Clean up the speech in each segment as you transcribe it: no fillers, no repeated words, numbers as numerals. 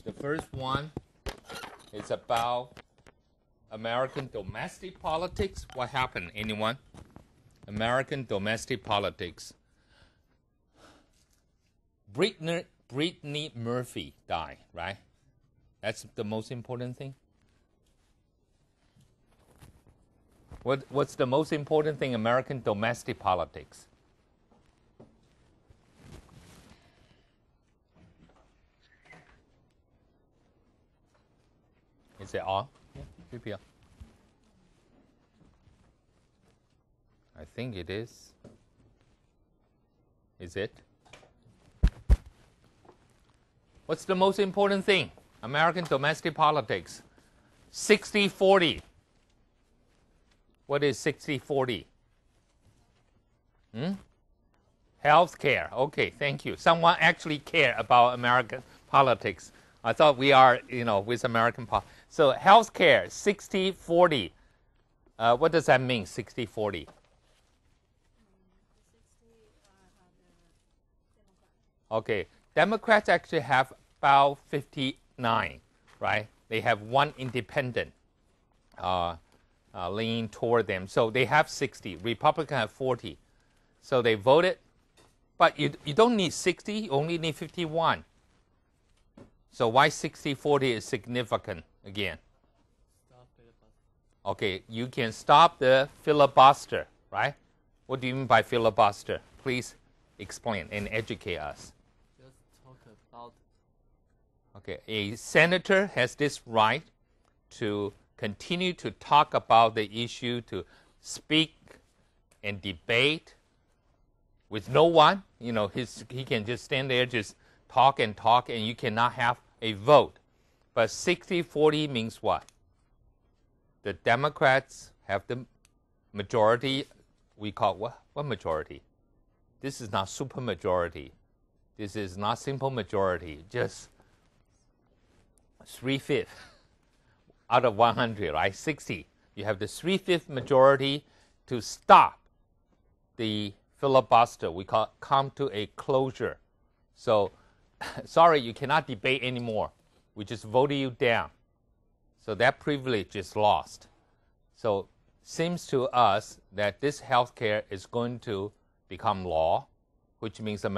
The first one is about American domestic politics. What happened? Anyone? American domestic politics. Brittany Murphy died, right? That's the most important thing. What's the most important thing in American domestic politics? Is it on? Yeah, PPL. I think it is. Is it? What's the most important thing? American domestic politics. 60-40. What is 60-40? Healthcare. Okay, thank you. Someone actually care about American politics. I thought we are, with American politics. So healthcare, 60-40. What does that mean, 60-40? Okay, Democrats actually have about 59, right? They have one independent leaning toward them. So they have 60. Republicans have 40. So they voted. But you don't need 60. You only need 51. So why 60-40 is significant again? Okay, you can stop the filibuster, right? What do you mean by filibuster? Please explain and educate us. Just talk about. Okay, a senator has this right to continue to talk about the issue, to speak and debate with no one. He can just stand there, just talk, and you cannot have a vote. But 60-40 means what? The Democrats have the majority. We call what majority? This is not super majority. This is not simple majority. Just 3/5 out of 100, right? 60. You have the 3/5 majority to stop the filibuster. We come to a closure. So, sorry, you cannot debate anymore. We just voted you down. So that privilege is lost. So seems to us that this healthcare is going to become law, which means the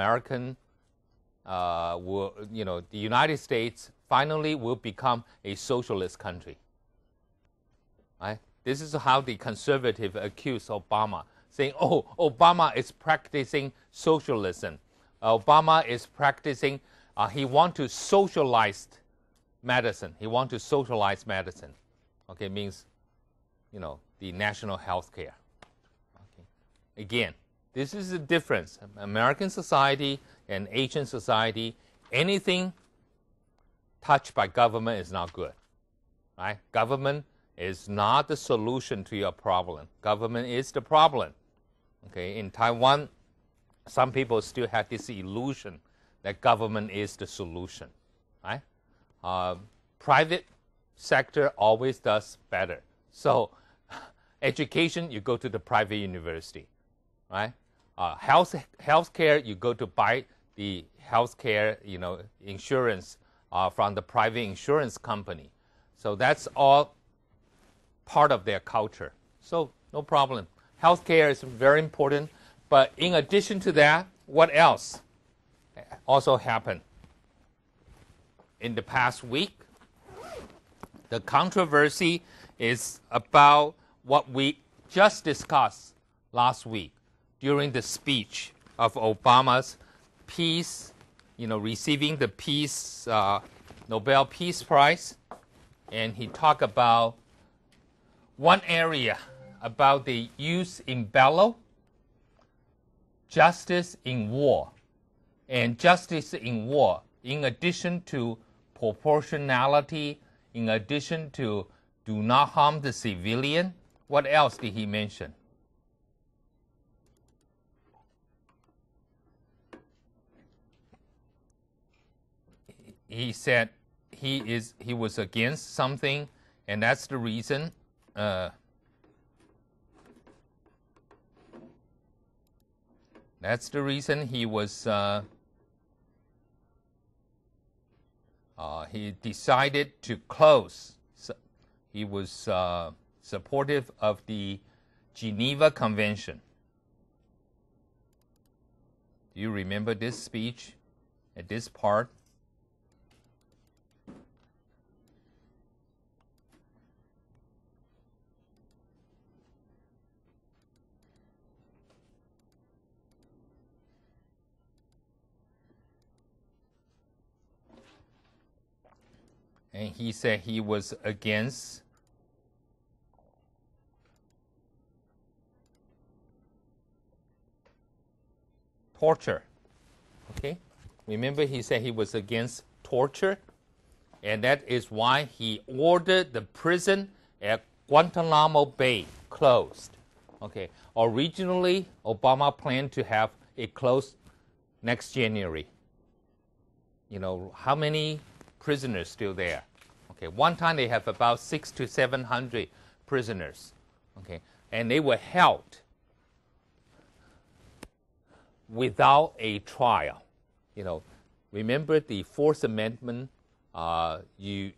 United States finally will become a socialist country. Right? This is how the conservative accuse Obama, saying, "Oh, Obama is practicing socialism. Obama is practicing. He wants to socialize medicine. He wants to socialize medicine." Okay, means, the national health care. Okay. Again, this is the difference. American society and Asian society, anything touched by government is not good. Right? Government is not the solution to your problem. Government is the problem. Okay, in Taiwan, some people still have this illusion that government is the solution. Right? Private sector always does better. So education, you go to the private university, right? Healthcare, you go to buy the healthcare, insurance from the private insurance company. So that's all part of their culture. So no problem. Healthcare is very important. But in addition to that, what else also happened in the past week? The controversy is about what we just discussed last week during the speech of Obama's peace, receiving the Nobel Peace Prize. And he talked about one area about the jus in bello, justice in war. And justice in war, in addition to proportionality, in addition to do not harm the civilian, what else did he mention? he said he was against something, and that's the reason. That's the reason he was. He decided to close. So he was supportive of the Geneva Convention. Do you remember this speech at this part? And he said he was against torture. Okay? Remember he said he was against torture? And that is why he ordered the prison at Guantanamo Bay closed. Okay. Originally, Obama planned to have it closed next January. You know, how many prisoners still there? Okay. One time they have about 600 to 700 prisoners. Okay. And they were held without a trial. You know, remember the Fourth Amendment? You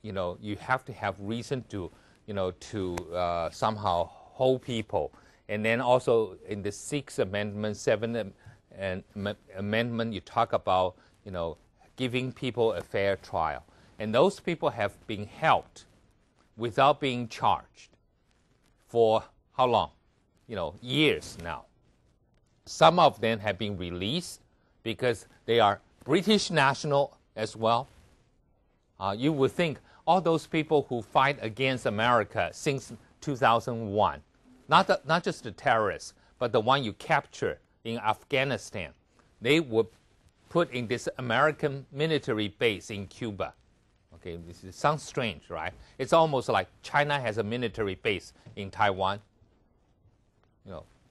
have to have reason to, somehow hold people. And then also in the Sixth Amendment, Seventh Amendment, you talk about, giving people a fair trial. And those people have been held without being charged for how long? Years now. Some of them have been released because they are British national as well. You would think all those people who fight against America since 2001, not just the terrorists, but the one you capture in Afghanistan, they were put in this American military base in Cuba. Okay, this sounds strange, right? It's almost like China has a military base in Taiwan.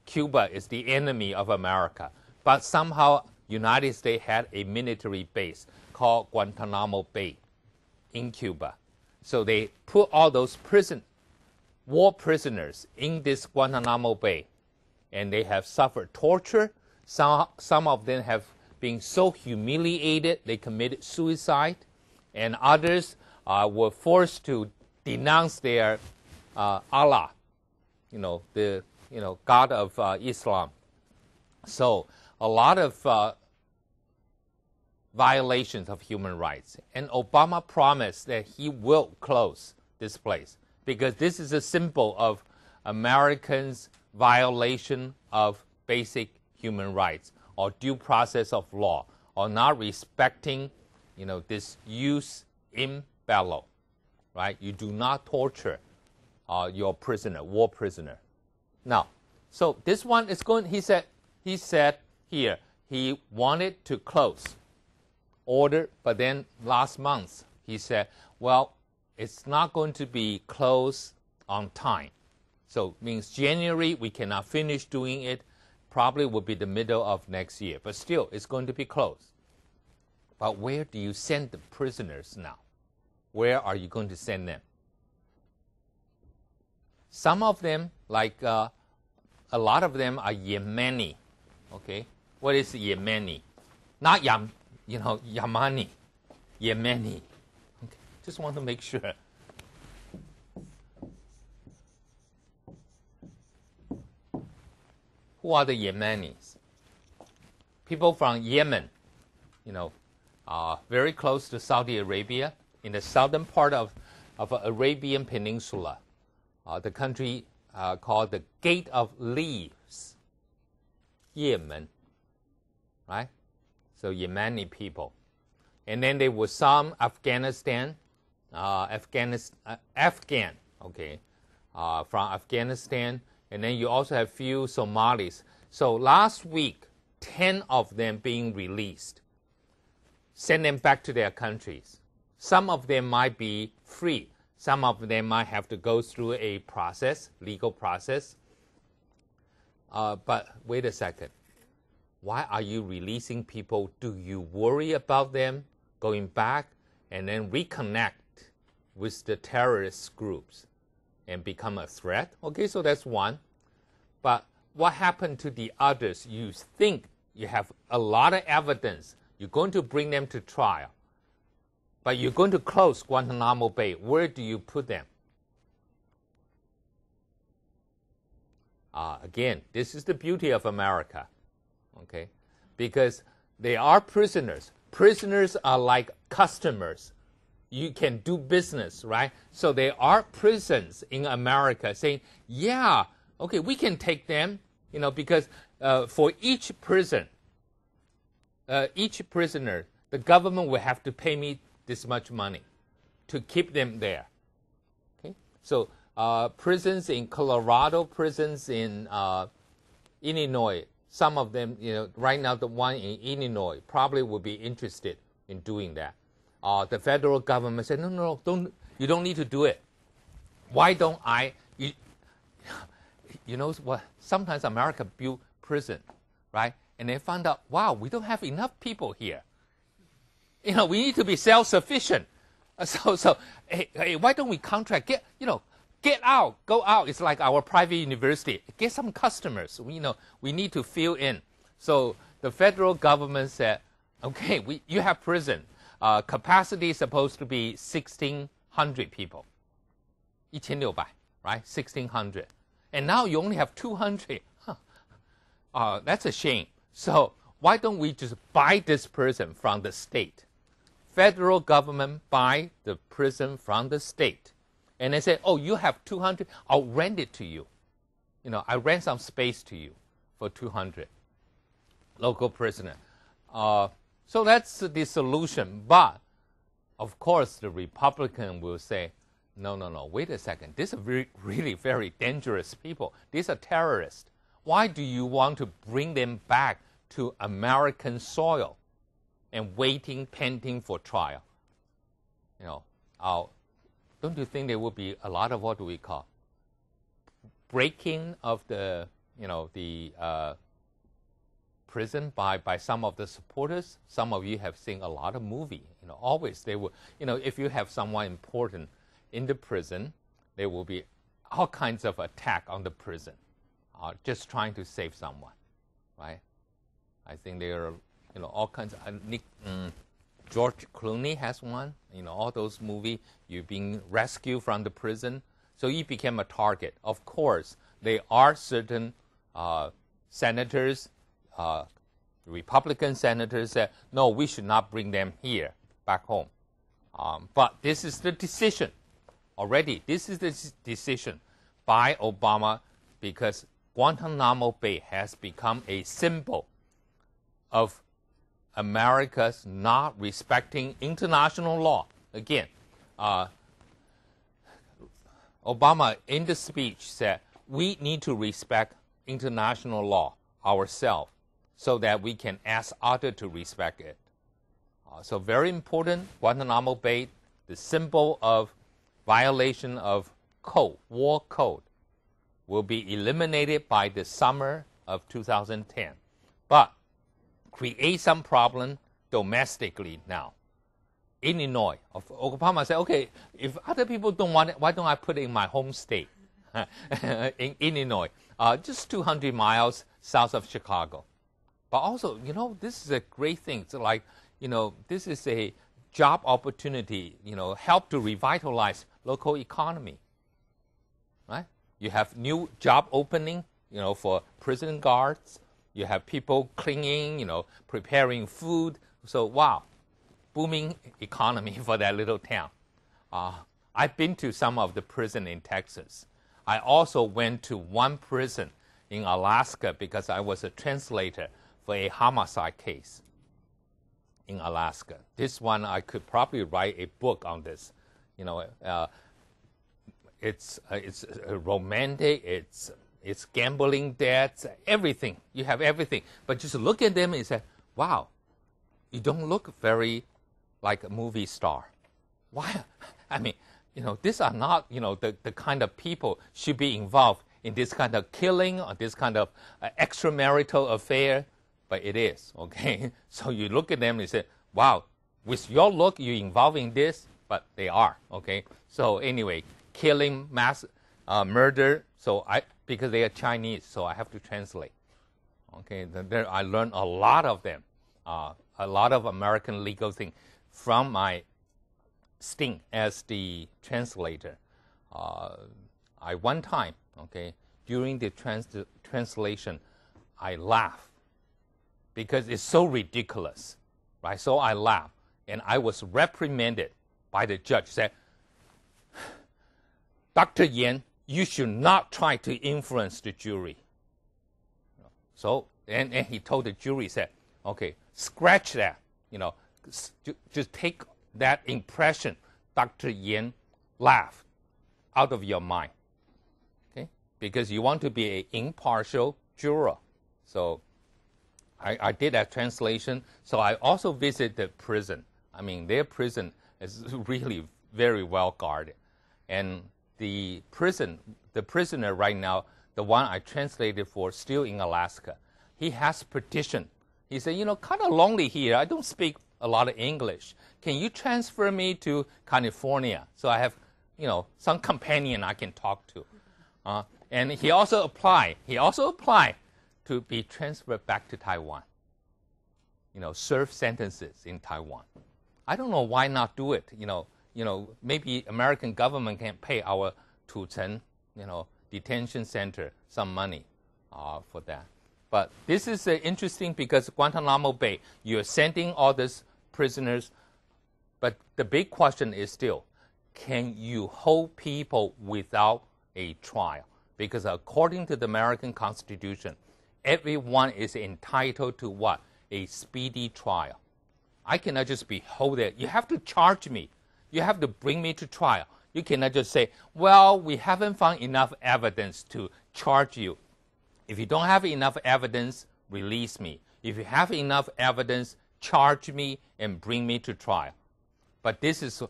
Cuba is the enemy of America, but somehow United States had a military base called Guantanamo Bay in Cuba. So they put all those war prisoners in this Guantanamo Bay, and they have suffered torture. Some of them have been so humiliated they committed suicide, and others were forced to denounce their Allah, the God of Islam. So a lot of violations of human rights. And Obama promised that he will close this place because this is a symbol of Americans' violation of basic human rights or due process of law or not respecting, this jus in bello, right? You do not torture your prisoner, war prisoner. Now, so this one is going, he said here, he wanted to close order, but then last month he said, well, it's not going to be closed on time. So means January we cannot finish doing it, probably will be the middle of next year, but still it's going to be closed. But where do you send the prisoners now? Where are you going to send them? Some of them, like a lot of them are Yemeni. Okay, what is Yemeni? Not Yamani. Yemeni. Okay, just want to make sure. Who are the Yemenis? People from Yemen. Very close to Saudi Arabia, in the southern part of Arabian Peninsula. The country called the Gate of Leaves, Yemen, right? So Yemeni people. And then there was some Afghan, okay, from Afghanistan. And then you also have few Somalis. So last week, 10 of them being released. Send them back to their countries. Some of them might be free. Some of them might have to go through a process, legal process. But wait a second. Why are you releasing people? Do you worry about them going back and then reconnect with the terrorist groups and become a threat. Okay, so that's one. But what happened to the others? You think you have a lot of evidence. You're going to bring them to trial. But you're going to close Guantanamo Bay. Where do you put them? Again, this is the beauty of America, okay? Because they are prisoners. Prisoners are like customers. You can do business, right? So there are prisons in America saying, yeah, okay, we can take them, because for each prisoner, the government will have to pay me this much money to keep them there. Okay, so prisons in Colorado, prisons in Illinois, some of them, right now the one in Illinois probably will be interested in doing that. The federal government said, no, you don't need to do it. Why don't I? You know what? Sometimes America built prison, right? And they found out, wow, we don't have enough people here. We need to be self-sufficient. So hey, why don't we contract? Get out, go out. It's like our private university. Get some customers. We need to fill in. So the federal government said, okay, you have prison. Capacity is supposed to be 1,600 people. 1,600, right? 1,600. And now you only have 200. That's a shame. So why don't we just buy this prison from the state? Federal government buy the prison from the state. And they say, oh, you have 200, I'll rent it to you. I rent some space to you for 200 local prisoner. So that's the solution. But, of course, the Republican will say, no, wait a second. These are really very dangerous people. These are terrorists. Why do you want to bring them back to American soil and pending for trial? Don't you think there will be a lot of what do we call breaking of the prison by some of the supporters? Some of you have seen a lot of movies. Always they will. If you have someone important in the prison, there will be all kinds of attack on the prison, just trying to save someone, right? I think there are all kinds of. George Clooney has one. All those movies, you're being rescued from the prison. So he became a target. Of course, there are certain senators, Republican senators said, no, we should not bring them here, back home. But this is the decision already. This is the decision by Obama because Guantanamo Bay has become a symbol of America's not respecting international law. Again, Obama in the speech said, we need to respect international law ourselves so that we can ask others to respect it. So very important, Guantanamo Bay, the symbol of violation of code, war code, will be eliminated by the summer of 2010. But create some problem domestically now. Illinois, Obama said, okay, if other people don't want it, why don't I put it in my home state, in Illinois, just 200 miles south of Chicago. But also, this is a great thing. It's like, this is a job opportunity, help to revitalize local economy, right? You have new job opening, for prison guards. You have people cleaning, preparing food. So, wow, booming economy for that little town. I've been to some of the prison in Texas. I also went to one prison in Alaska because I was a translator for a homicide case in Alaska. This one, I could probably write a book on this. It's romantic, it's gambling debts, everything. You have everything. But just look at them and say, wow, you don't look very like a movie star. Why? I mean, these are not, the kind of people should be involved in this kind of killing or this kind of extramarital affair, but it is, okay? So you look at them and say, wow, with your look, you're involved in this, but they are, okay? So anyway, killing, mass murder, so because they are Chinese, so I have to translate. Okay, there I learned a lot of them, a lot of American legal things from my stint as the translator. I one time, okay, during the translation, I laughed because it's so ridiculous, right? So I laughed, and I was reprimanded by the judge. Said, Dr. Yan, you should not try to influence the jury. So, and he told the jury, said, okay, scratch that, just take that impression Dr. Yan laughed out of your mind, okay? Because you want to be an impartial juror. So I did that translation. So I also visited the prison. I mean, their prison is really very well guarded. And the prisoner right now, the one I translated for, still in Alaska, he has petitioned. He said, kind of lonely here. I don't speak a lot of English. Can you transfer me to California so I have, some companion I can talk to? And he also applied to be transferred back to Taiwan. Serve sentences in Taiwan. I don't know why not do it. Maybe American government can pay our Tuchen, detention center some money for that. But this is interesting because Guantanamo Bay, you're sending all these prisoners, but the big question is still, can you hold people without a trial? Because according to the American Constitution, everyone is entitled to what? A speedy trial. I cannot just be held there. You have to charge me. You have to bring me to trial. You cannot just say, well, we haven't found enough evidence to charge you. If you don't have enough evidence, release me. If you have enough evidence, charge me and bring me to trial. But this is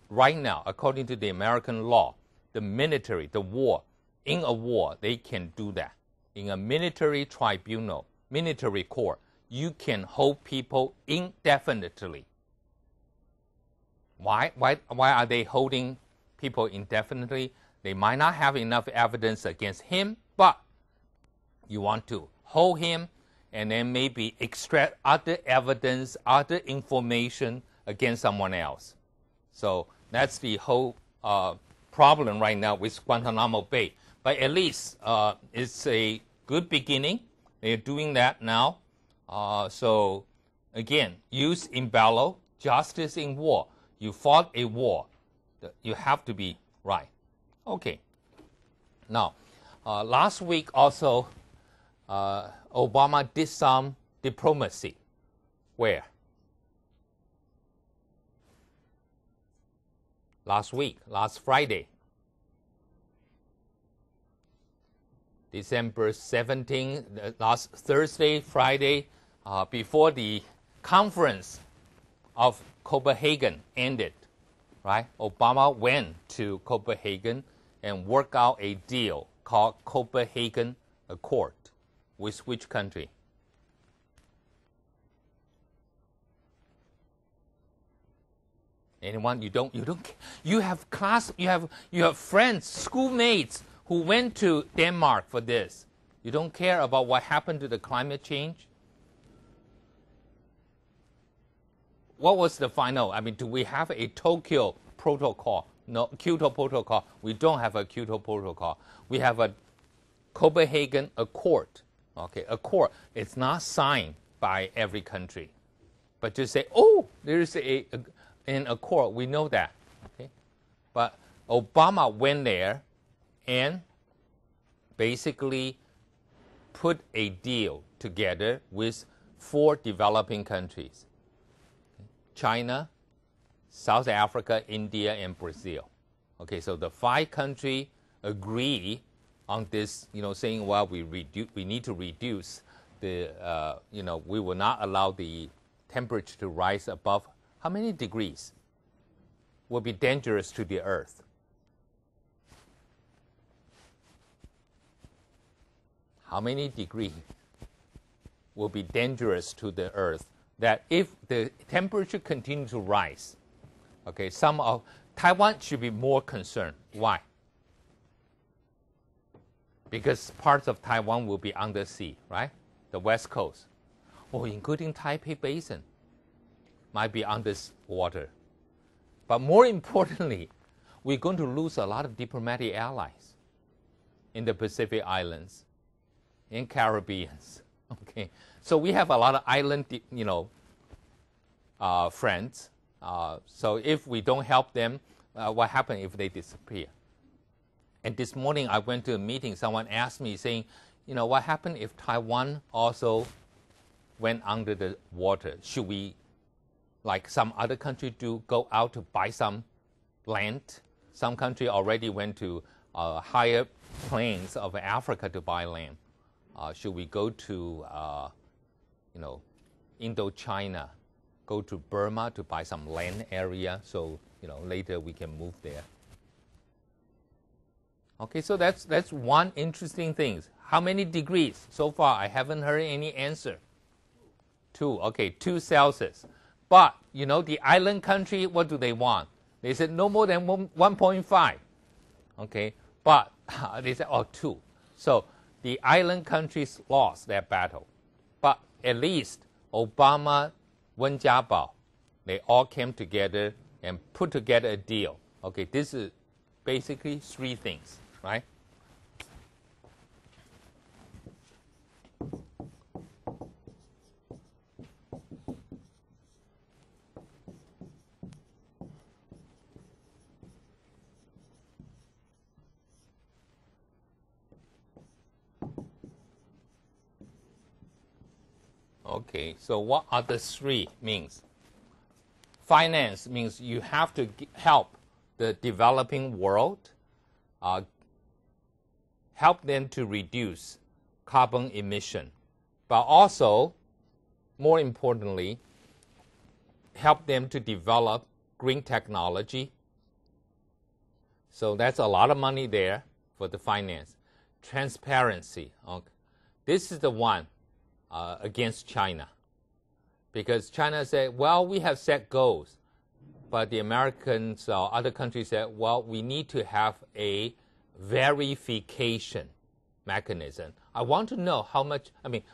right now, according to the American law, the military, the war, in a war, they can do that. In a military tribunal, military court, you can hold people indefinitely. Why are they holding people indefinitely? They might not have enough evidence against him, but you want to hold him and then maybe extract other evidence, other information against someone else. So that's the whole problem right now with Guantanamo Bay. But at least it's a good beginning. They're doing that now. So again, use in bello, justice in war. You fought a war. You have to be right. Okay. Now, last week also, Obama did some diplomacy. Where? Last week, last Friday. December 17th, last Thursday, Friday, before the conference of Copenhagen ended, right? Obama went to Copenhagen and worked out a deal called Copenhagen Accord. With which country? Anyone? You have friends, schoolmates who went to Denmark for this. You don't care about what happened to the climate change? What was the final? Do we have a Tokyo Protocol? No, Kyoto Protocol. We don't have a Kyoto Protocol. We have a Copenhagen Accord. Okay, accord. It's not signed by every country, but just say, oh, there is an accord. We know that. Okay, but Obama went there and basically put a deal together with 4 developing countries: China, South Africa, India, and Brazil. Okay, so the 5 countries agree on this, saying, well, we need to reduce the, we will not allow the temperature to rise above how many degrees? Will be dangerous to the earth. How many degrees will be dangerous to the earth that if the temperature continues to rise, okay, some of Taiwan should be more concerned. Why? Because parts of Taiwan will be under sea, right? The west coast, or including Taipei Basin, might be under water. But more importantly, we're going to lose a lot of diplomatic allies in the Pacific Islands, in Caribbeans. Okay, so we have a lot of island, friends. So if we don't help them, what happens if they disappear? And this morning I went to a meeting. Someone asked me, saying, what happened if Taiwan also went under the water? Should we, like some other country do, go out to buy some land? Some country already went to higher plains of Africa to buy land. Should we go to, Indochina, go to Burma to buy some land area so, later we can move there? Okay, so that's one interesting thing. How many degrees? So far, I haven't heard any answer. 2, okay, 2 Celsius. But, the island country, what do they want? They said no more than 1.5. Okay, but they said, 2. So the island countries lost their battle. But at least Obama, Wen Jiabao, they all came together and put together a deal. Okay, this is basically 3 things, right? Okay, so what are the 3 means? Finance means you have to help the developing world, help them to reduce carbon emission, but also, more importantly, help them to develop green technology. So that's a lot of money there for the finance. Transparency. Okay. This is the one against China, because China said, well, we have set goals, but the Americans or other countries said, well, we need to have a verification mechanism. I want to know how much,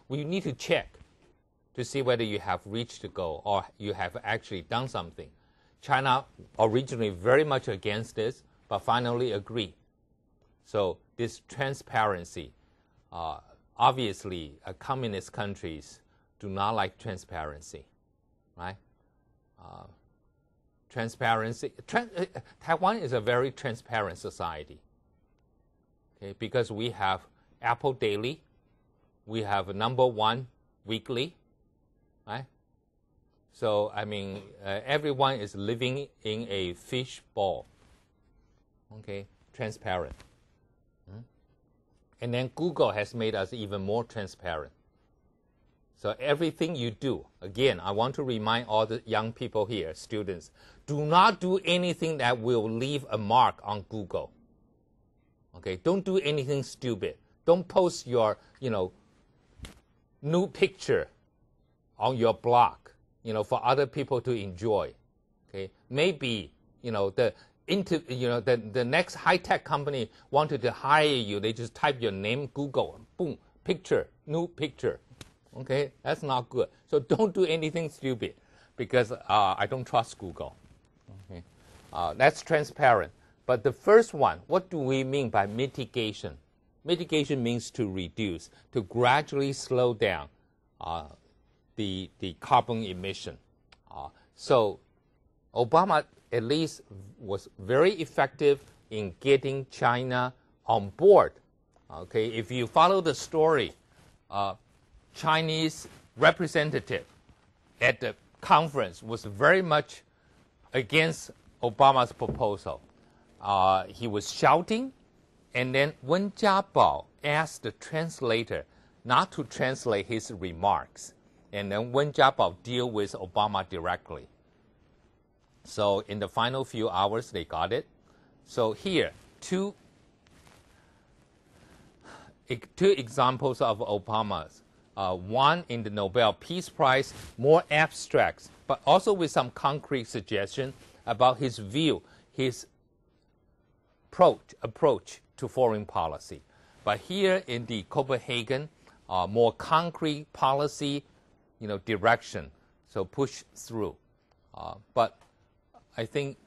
we need to check to see whether you have reached the goal or you have actually done something. China originally very much against this, but finally agreed. So this transparency, obviously, communist countries do not like transparency, right? Transparency. Taiwan is a very transparent society, okay? Because we have Apple Daily, we have number 1 weekly, right? So everyone is living in a fish bowl, okay? Transparent. And then Google has made us even more transparent. So everything you do, again, I want to remind all the young people here, students, do not do anything that will leave a mark on Google. Okay, don't do anything stupid. Don't post your, new picture on your blog, for other people to enjoy. Okay, maybe, the next high-tech company wanted to hire you, they just type your name, Google, boom, picture, new picture. Okay, that's not good. So don't do anything stupid, because I don't trust Google. Okay, that's transparent. But the first one, what do we mean by mitigation? Mitigation means to reduce, to gradually slow down the carbon emission. So Obama at least was very effective in getting China on board. Okay, if you follow the story, Chinese representative at the conference was very much against Obama's proposal. He was shouting, and then Wen Jiabao asked the translator not to translate his remarks, and then Wen Jiabao deal with Obama directly. So in the final few hours, they got it. So here, two examples of Obama's won in the Nobel Peace Prize, more abstracts, but also with some concrete suggestion about his view, his approach to foreign policy. But here in the Copenhagen, more concrete policy, direction, so push through. But I think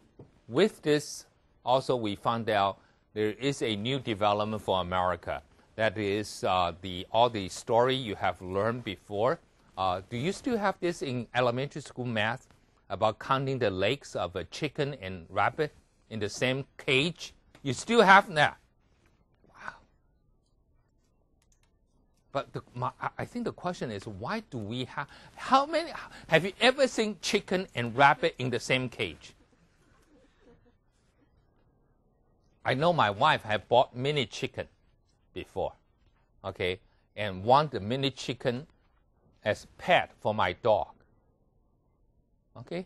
with this, also we found out there is a new development for America. That is all the story you have learned before. Do you still have this in elementary school math about counting the legs of a chicken and rabbit in the same cage? You still have that. Wow. But I think the question is, why do we have, how many, have you ever seen chicken and rabbit in the same cage? I know my wife had bought mini chicken before, okay, and want the mini chicken as pet for my dog. Okay,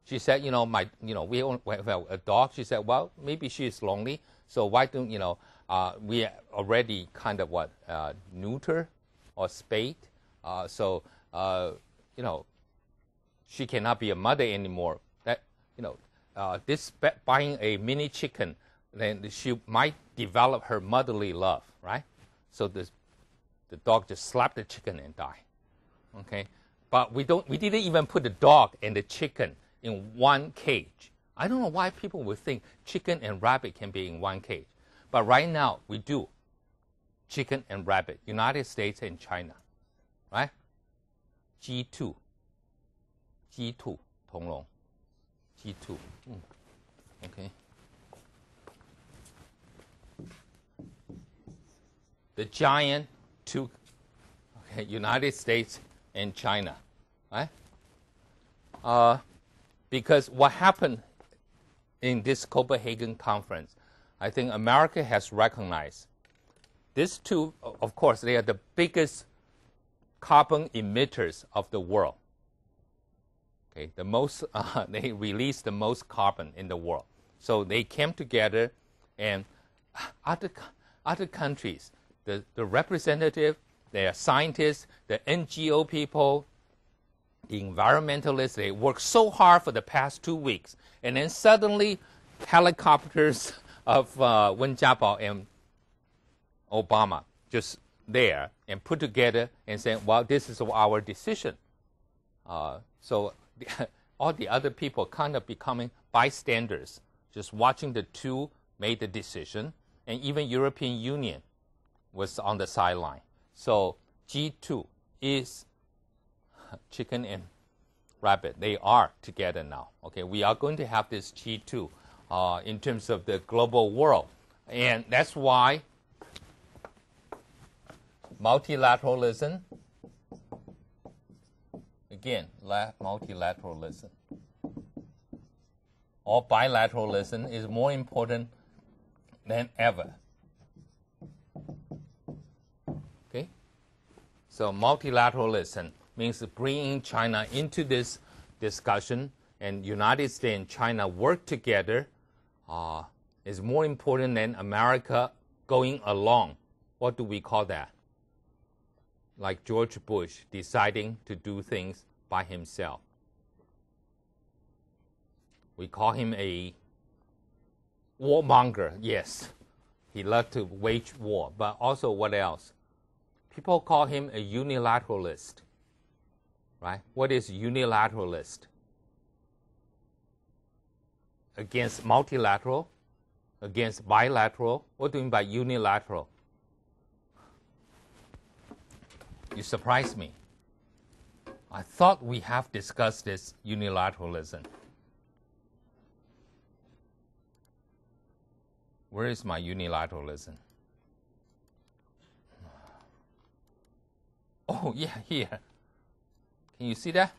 she said, we have a dog. She said, well, maybe she is lonely, so why don't we already kind of neuter or spayed, so she cannot be a mother anymore. That this buying a mini chicken, then she might develop her motherly love, right? So the dog just slapped the chicken and died. Okay, but we didn't even put the dog and the chicken in one cage. I don't know why people would think chicken and rabbit can be in one cage, but right now we do. Chicken and rabbit, United States and China, right? G2, 同笼 G2. Okay. The giant two, okay, United States and China, right? Because what happened in this Copenhagen conference, I think America has recognized these two, of course, they are the biggest carbon emitters of the world. Okay, the most, they release the most carbon in the world. So they came together, and other countries, the representative, the scientists, the NGO people, the environmentalists, they worked so hard for the past 2 weeks. And then suddenly, helicopters of Wen Jiabao and Obama just there and put together and saying, well, this is our decision. So all the other people kind of becoming bystanders, just watching the two made the decision. And even European Union was on the sideline. So G2 is chicken and rabbit. They are together now. Okay, we are going to have this G2 in terms of the global world. And that's why multilateralism, again, multilateralism or bilateralism is more important than ever. Okay? So multilateralism means bringing China into this discussion, and United States and China work together is more important than America going along. What do we call that? Like George Bush deciding to do things by himself. We call him a warmonger. Yes, he loved to wage war. But also what else? People call him a unilateralist. Right? What is unilateralist? Against multilateral, against bilateral. What do you mean by unilateral? You surprised me. I thought we have discussed this unilateralism. Where is my unilateralism? Oh, yeah, here. Can you see that?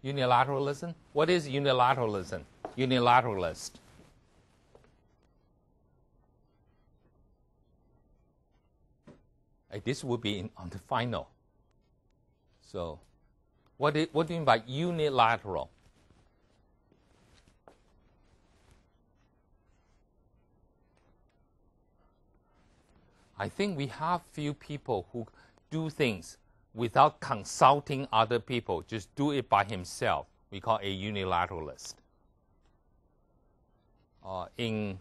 Unilateralism? What is unilateralism? Unilateralist. This will be on the final. So, what do you mean by unilateral? I think we have few people who do things without consulting other people, just do it by himself, we call a unilateralist. In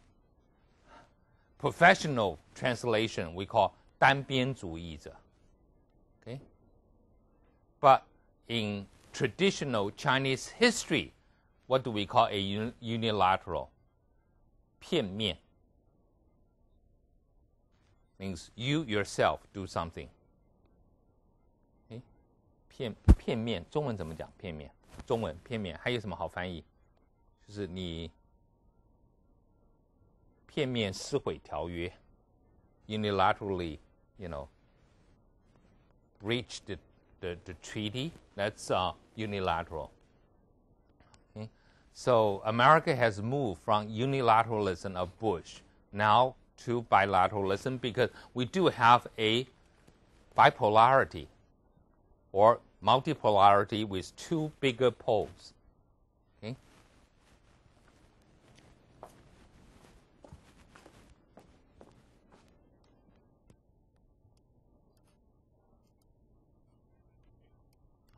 professional translation, we call 单边主义者. Okay? But in traditional Chinese history, what do we call a unilateral? 片面. Means you yourself do something. Okay? 片面，中文怎么讲？片面，中文片面还有什么好翻译？就是你片面撕毁条约 ，unilaterally, breach the treaty. That's unilateral. Okay? So America has moved from unilateralism of Bush now to bilateralism because we do have a bipolarity or multipolarity with two bigger poles. Okay?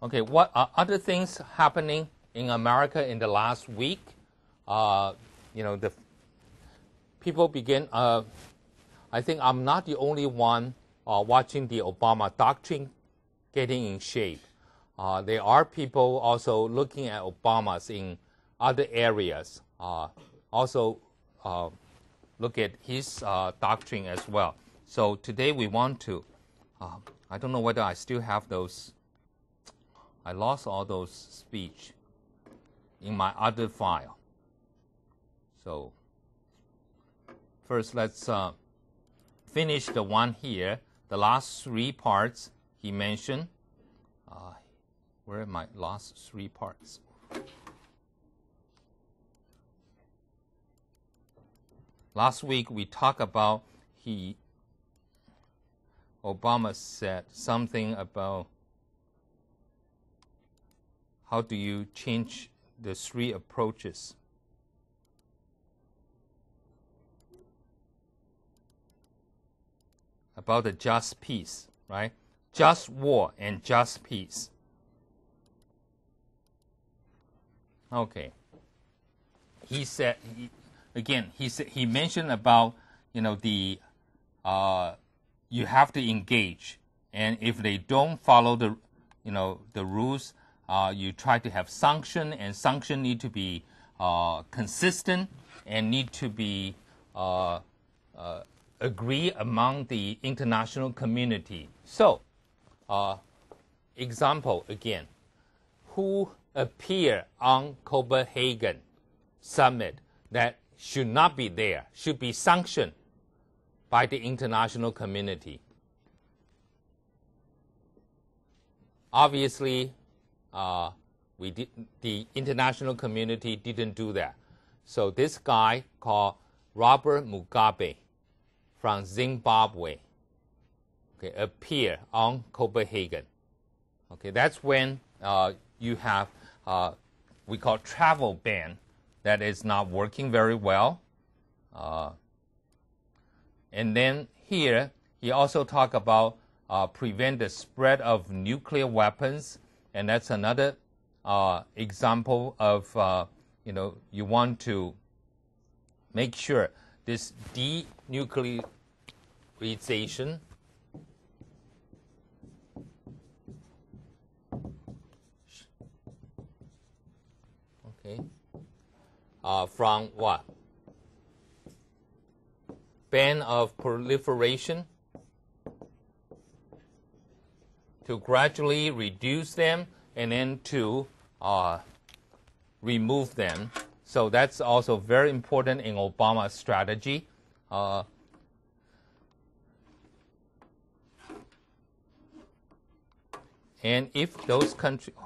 Okay, what are other things happening in America in the last week? The people begin, I think I'm not the only one watching the Obama doctrine getting in shape. There are people also looking at Obama's in other areas, also look at his doctrine as well. So today we want to, I don't know whether I still have those. I lost all those speech in my other file. So first let's finish the one here. The last three parts he mentioned. Where are my last three parts? Last week we talked about Obama said something about how do you change the three approaches? About the just peace, right? Just war and just peace. Okay. He said, he mentioned about, the, you have to engage. And if they don't follow the rules, you try to have sanction, and sanction need to be consistent and need to be agree among the international community. So, example again, who appear on Copenhagen summit that should not be there, should be sanctioned by the international community? Obviously, the international community didn't do that. So this guy called Robert Mugabe from Zimbabwe, okay, appear on Copenhagen. Okay, that's when you have we call travel ban that is not working very well. And then here he also talked about prevent the spread of nuclear weapons, and that's another example of you want to make sure this denuclearization from what? Ban of proliferation to gradually reduce them and then to remove them. So that's also very important in Obama's strategy. And if those countries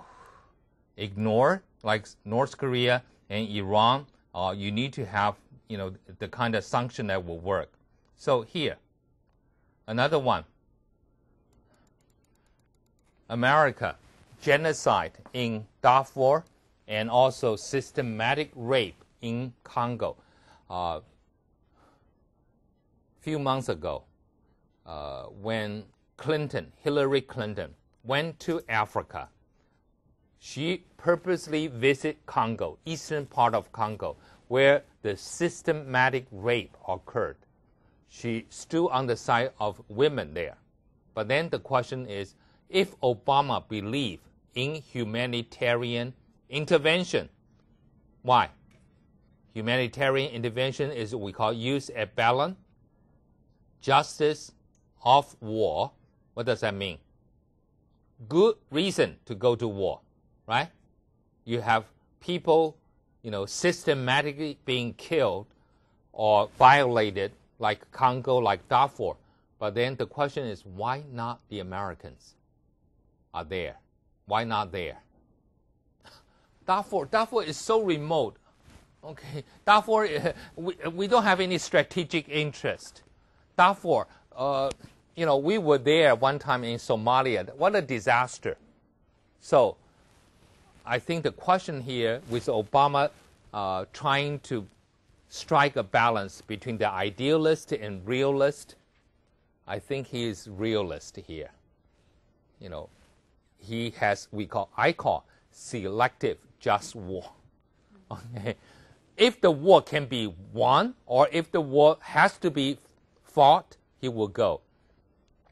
ignore, like North Korea and Iran, you need to have the kind of sanction that will work. So here, another one. America, genocide in Darfur and also systematic rape in Congo. Few months ago, when Hillary Clinton went to Africa. She purposely visited Congo, eastern part of Congo, where the systematic rape occurred. She stood on the side of women there. But then the question is, if Obama believed in humanitarian intervention, why? Humanitarian intervention is what we call use et balance, justice of war. What does that mean? Good reason to go to war, right? You have people, systematically being killed or violated, like Congo, like Darfur. But then the question is, why not the Americans are there? Why not there? Darfur is so remote. Okay, Darfur, we don't have any strategic interest. Darfur, we were there one time in Somalia. What a disaster. So I think the question here with Obama trying to strike a balance between the idealist and realist, I think he is realist here. He has, I call selective just war. Okay. If the war can be won, or if the war has to be fought, he will go.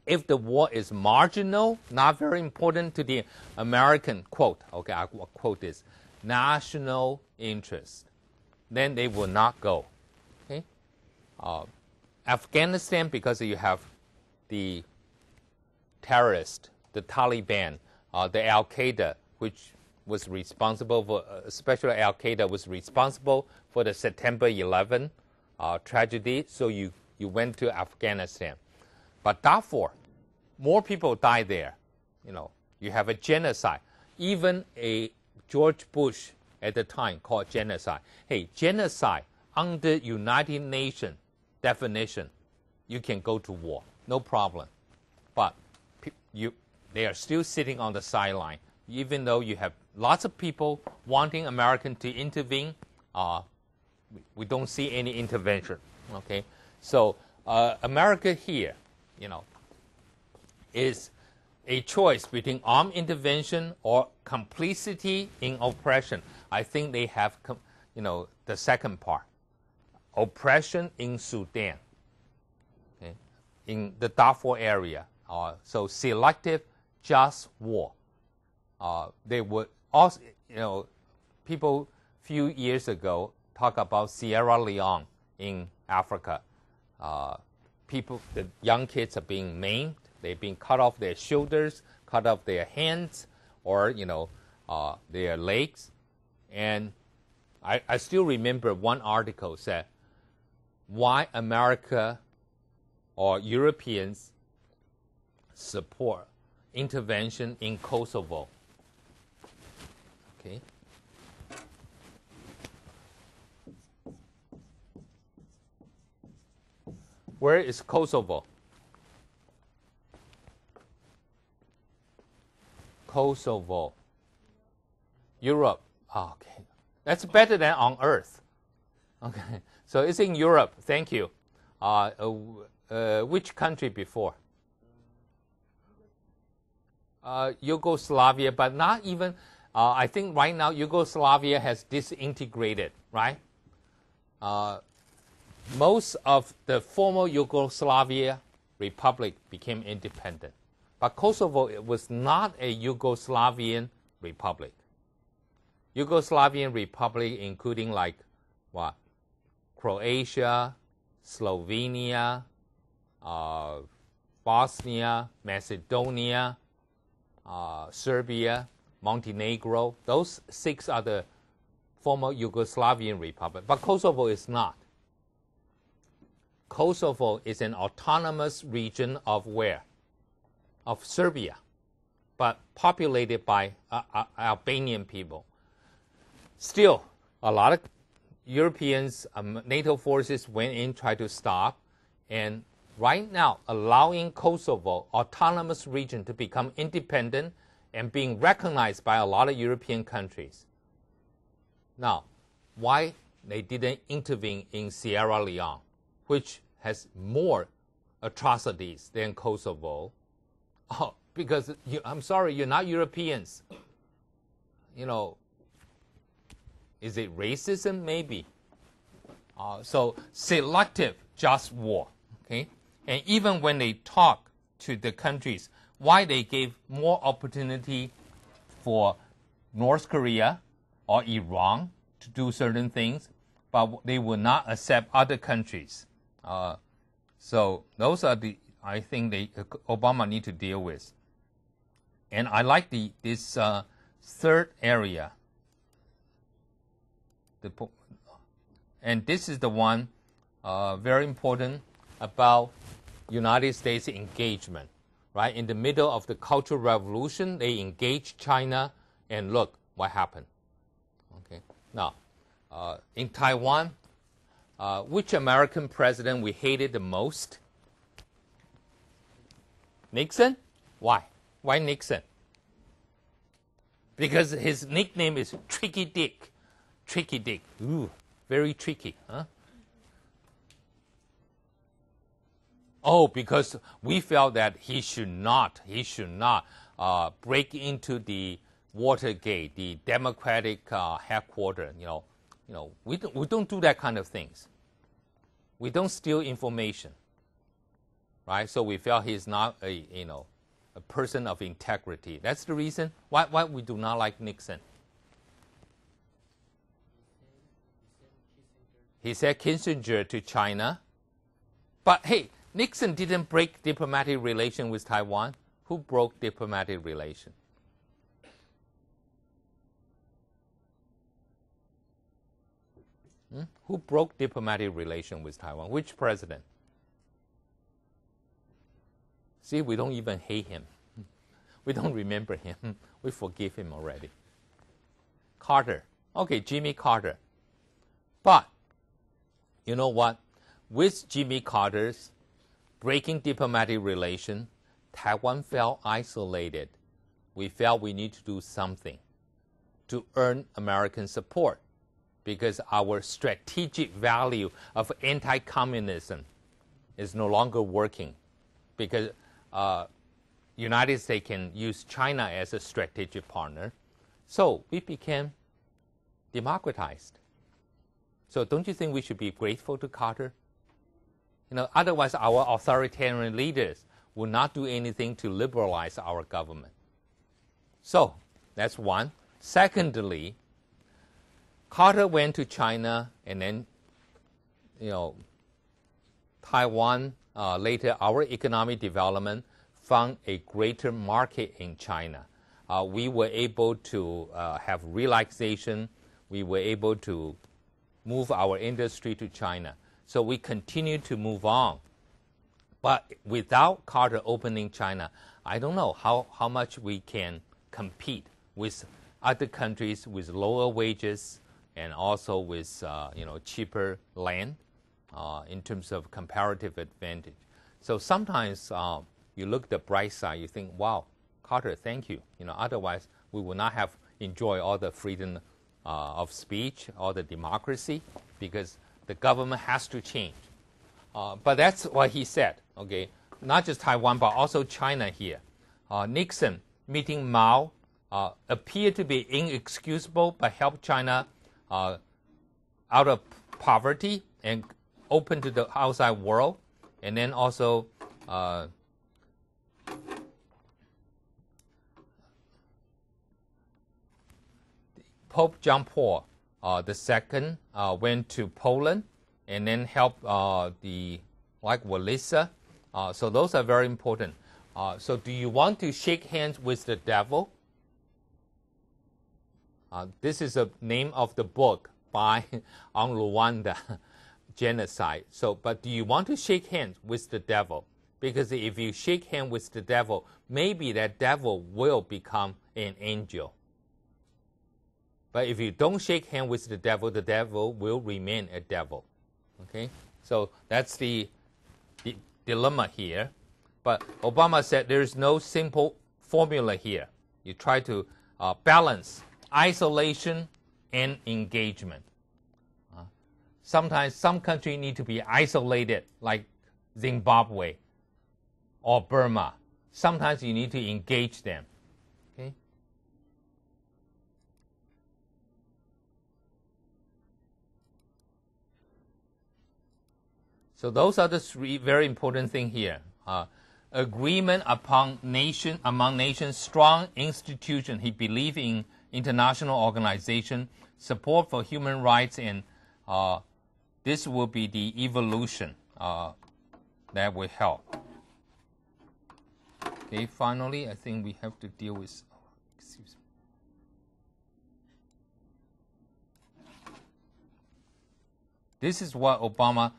If the war is marginal, not very important to the American, quote, okay, I will quote this, national interest, then they will not go. Okay? Afghanistan, because you have the terrorist, the Taliban, the Al-Qaeda, which was responsible for, especially Al-Qaeda was responsible for the September 11 tragedy, so you went to Afghanistan. But Darfur, more people died there. You have a genocide. Even a George Bush at the time called genocide. Hey, genocide under United Nations definition, you can go to war, no problem. But they are still sitting on the sideline. Even though you have lots of people wanting Americans to intervene, we don't see any intervention. Okay, so America here, is a choice between armed intervention or complicity in oppression. I think they have, the second part, oppression in Sudan, okay, in the Darfur area. So selective, just war. They would also, people few years ago talk about Sierra Leone in Africa. The young kids are being maimed. They're being cut off their shoulders, cut off their hands, or their legs. And I still remember one article said why America or Europeans support intervention in Kosovo. Okay. Where is Kosovo? Kosovo. Europe. Oh, okay. That's better than on Earth. Okay. So it's in Europe. Thank you. Which country before? Yugoslavia, but not even, I think right now Yugoslavia has disintegrated, right? Most of the former Yugoslavia republic became independent. But Kosovo was not a Yugoslavian republic. Yugoslavian republic including like what? Croatia, Slovenia, Bosnia, Macedonia, Serbia, Montenegro. Those 6 are the former Yugoslavian republic. But Kosovo is not. Kosovo is an autonomous region of where? Of Serbia, but populated by Albanian people. Still, a lot of Europeans, NATO forces went in, tried to stop, and right now allowing Kosovo, autonomous region, to become independent and being recognized by a lot of European countries. Now, why they didn't intervene in Sierra Leone, which has more atrocities than Kosovo? because I'm sorry, you're not Europeans. Is it racism? Maybe. So selective just war. Okay, and even when they talk to the countries, why they gave more opportunity for North Korea or Iran to do certain things, but they will not accept other countries. So those are I think Obama need to deal with. And I like this third area. And this is the one very important about United States engagement. Right? In the middle of the Cultural Revolution, they engaged China, and look what happened. Okay. Now, in Taiwan, which American president we hated the most? Nixon? Why? Why Nixon? Because his nickname is Tricky Dick. Tricky Dick. Ooh, very tricky, huh? Oh, because we felt that he should not break into the Watergate, the Democratic headquarters. We don't do that kind of things. We don't steal information, right? So we felt he's not a person of integrity. That's the reason why we do not like Nixon. He sent Kissinger to China, but hey, Nixon didn't break diplomatic relation with Taiwan. Who broke diplomatic relation? Who broke diplomatic relation with Taiwan? Which president? See, we don't even hate him. We don't remember him. We forgive him already. Carter. Okay, Jimmy Carter. But, you know what? With Jimmy Carter's breaking diplomatic relation, Taiwan felt isolated. We felt we need to do something to earn American support because our strategic value of anti-communism is no longer working because United States can use China as a strategic partner. So we became democratized. So don't you think we should be grateful to Carter? Otherwise our authoritarian leaders will not do anything to liberalize our government. So that's one. Secondly, Carter went to China, and then, Taiwan, later our economic development found a greater market in China. We were able to have relaxation. We were able to move our industry to China. So we continue to move on. But without Carter opening China, I don't know how much we can compete with other countries with lower wages and also with cheaper land in terms of comparative advantage. So sometimes you look at the bright side, you think, wow, Carter, thank you. Otherwise we would not have enjoyed all the freedom of speech, all the democracy, because the government has to change. But that's what he said, okay? Not just Taiwan, but also China here. Nixon meeting Mao appeared to be inexcusable, but helped China out of poverty and open to the outside world. And then also Pope John Paul II went to Poland and then helped Walesa. So those are very important. So do you want to shake hands with the devil? This is the name of the book by on Rwanda genocide. So, but do you want to shake hands with the devil? Because if you shake hands with the devil, maybe that devil will become an angel. But if you don't shake hands with the devil will remain a devil. Okay? So that's the dilemma here. But Obama said there is no simple formula here. You try to balance isolation and engagement. Sometimes some countries need to be isolated, like Zimbabwe or Burma. sometimes you need to engage them. Okay? So those are the three very important things here. Agreement among nations, strong institution. He believed in international organization, support for human rights, and this will be the evolution that will help. Okay, finally, I think we have to deal with, excuse me. This is what Obama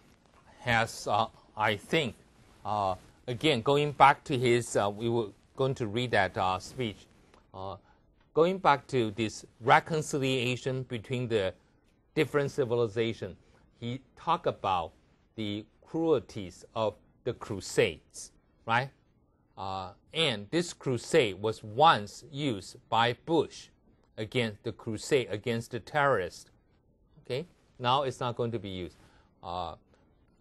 has, I think, again, going back to his, we were going to read that speech, going back to this reconciliation between the different civilizations, he talked about the cruelties of the Crusades, right? And this crusade was once used by Bush against the crusade against the terrorists. Okay, now it's not going to be used.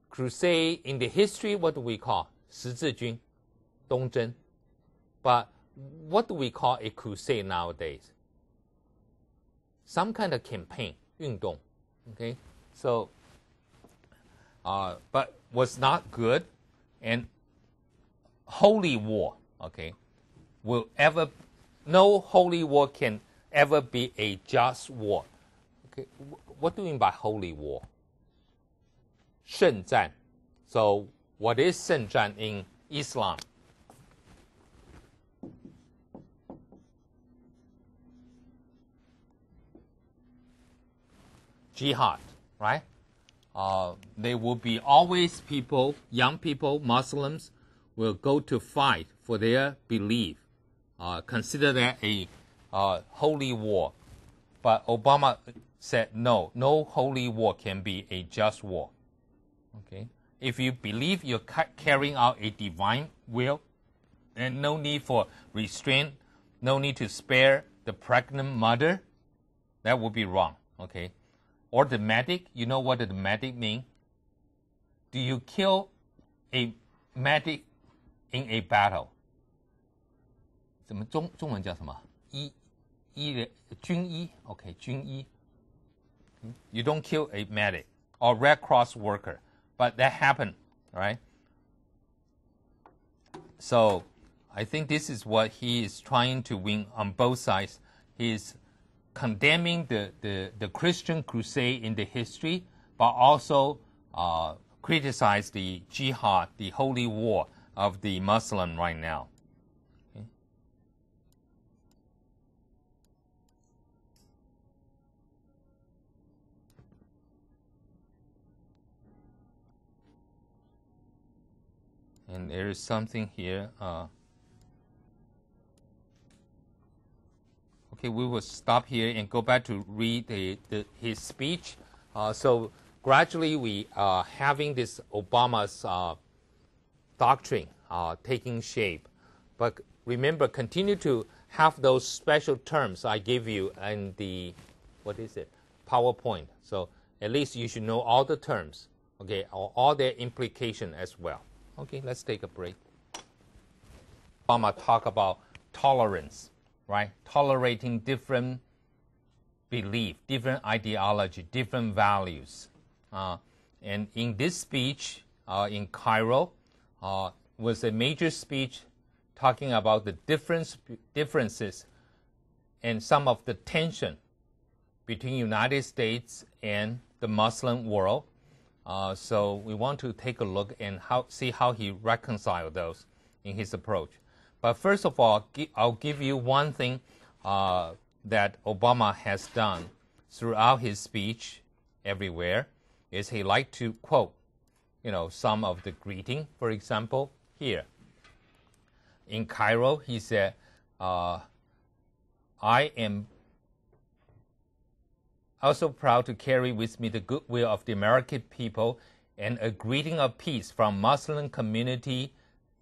Crusade in the history, what do we call? 十字军, 东征. But what do we call a crusade nowadays? Some kind of campaign, 运动. Okay, so, but was not good, and holy war, okay, will ever, no holy war can ever be a just war. Okay, what do you mean by holy war? 圣战. So what is 圣战 in Islam? Jihad, right? There will be always people, young people, Muslims, will go to fight for their belief. Consider that a holy war. But Obama said no holy war can be a just war. Okay, if you believe you're carrying out a divine will, and no need for restraint, no need to spare the pregnant mother, that would be wrong. Okay, or the medic. You know what the medic means? Do you kill a medic in a battle? 怎么中文叫什么？军医 ，OK， 军医。You don't kill a medic or Red Cross worker, but that happened, right? So I think this is what he is trying to win on both sides. He is condemning the Christian crusade in the history, but also criticize the jihad, the holy war of the Muslim right now. Okay. And there is something here. Okay, we will stop here and go back to read his speech. So gradually we are having this Obama's doctrine taking shape. But remember, continue to have those special terms I gave you in the, PowerPoint. So at least you should know all the terms, okay, or all their implication as well. Okay, let's take a break. Obama talk about tolerance, right? Tolerating different belief, different ideology, different values. And in this speech in Cairo was a major speech talking about the differences and some of the tension between United States and the Muslim world. So we want to take a look and see how he reconciled those in his approach. But first of all, I'll give you one thing that Obama has done throughout his speech everywhere, is he liked to quote, some of the greeting. For example, here in Cairo, he said, I am also proud to carry with me the goodwill of the American people and a greeting of peace from Muslim community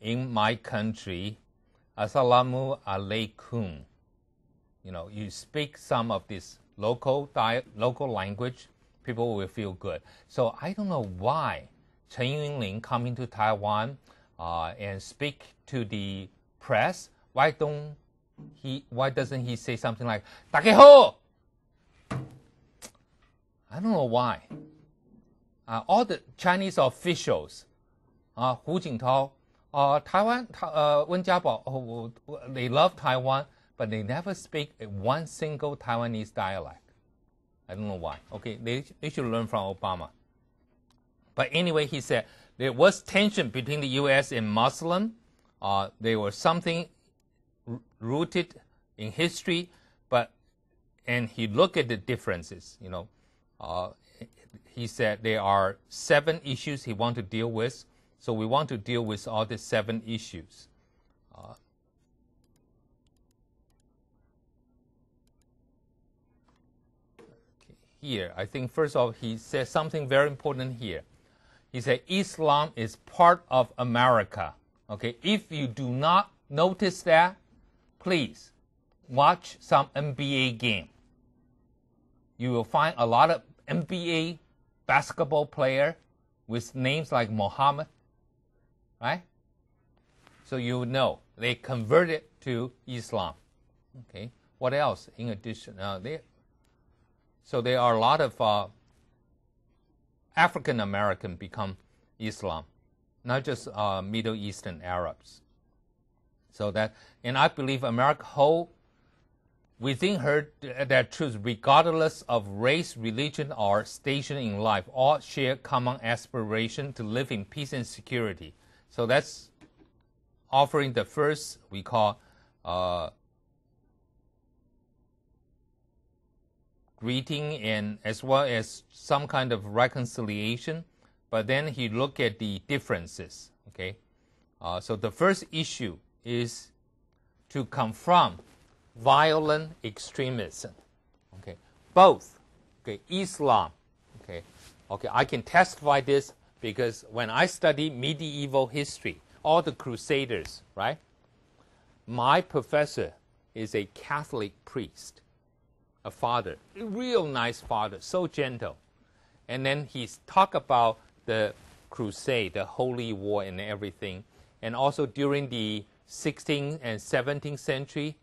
in my country. Assalamu alaikum. You speak some of this local language, people will feel good. So I don't know why Chen Yunlin coming to Taiwan and speak to the press, why doesn't he say something like 大家好? I don't know why. All the Chinese officials, Hu Jintao, Taiwan, Wen Jiabao, they love Taiwan, but they never speak one single Taiwanese dialect. I don't know why. Okay, they should learn from Obama. But anyway, he said there was tension between the U.S. and Muslim. There was something rooted in history, and he looked at the differences. He said there are 7 issues he wants to deal with, so we want to deal with all the 7 issues. Here, I think first of all, he said something very important here. He said Islam is part of America. Okay, if you do not notice that, please watch some NBA game. You will find a lot of NBA basketball player with names like Muhammad, right? So you know they converted to Islam. Okay, what else in addition? So there are a lot of African American become Islam, not just Middle Eastern Arabs. So that, and I believe America whole within her that truth, regardless of race, religion, or station in life, all share common aspiration to live in peace and security. So that's offering the first we call greeting, and as well as some kind of reconciliation. But then he looked at the differences. Okay, so the first issue is to confront violent extremism. Okay, both. Okay, Islam. Okay, I can testify this because when I study medieval history, all the Crusaders, right? My professor is a Catholic priest, a father, a real nice father, so gentle. And then he's talk about the crusade, the holy war and everything. And also during the 16th and 17th century,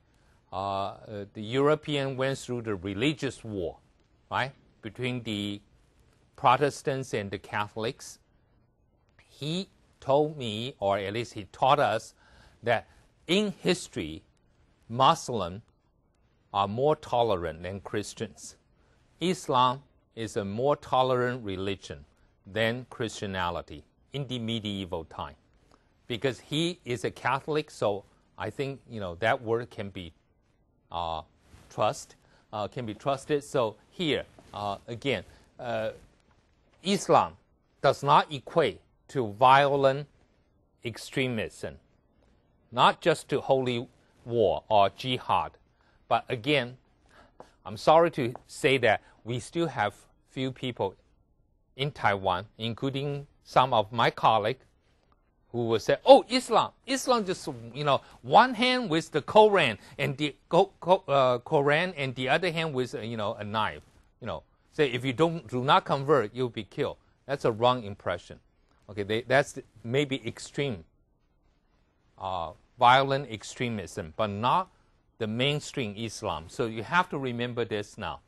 the European went through the religious war, right, between the Protestants and the Catholics. He told me, or at least he taught us, that in history, Muslims are more tolerant than Christians. Islam is a more tolerant religion than Christianity in the medieval time. Because he is a Catholic, so I think that word can be trusted. So here again, Islam does not equate to violent extremism, not just to holy war or jihad. But again, I'm sorry to say that we still have few people in Taiwan, including some of my colleagues, who will say, "Oh, Islam just one hand with the Quran and the Quran and the other hand with a knife. Say if you do not convert, you'll be killed." That's a wrong impression. Okay, that's maybe extreme, violent extremism, but not the mainstream Islam. So you have to remember this now.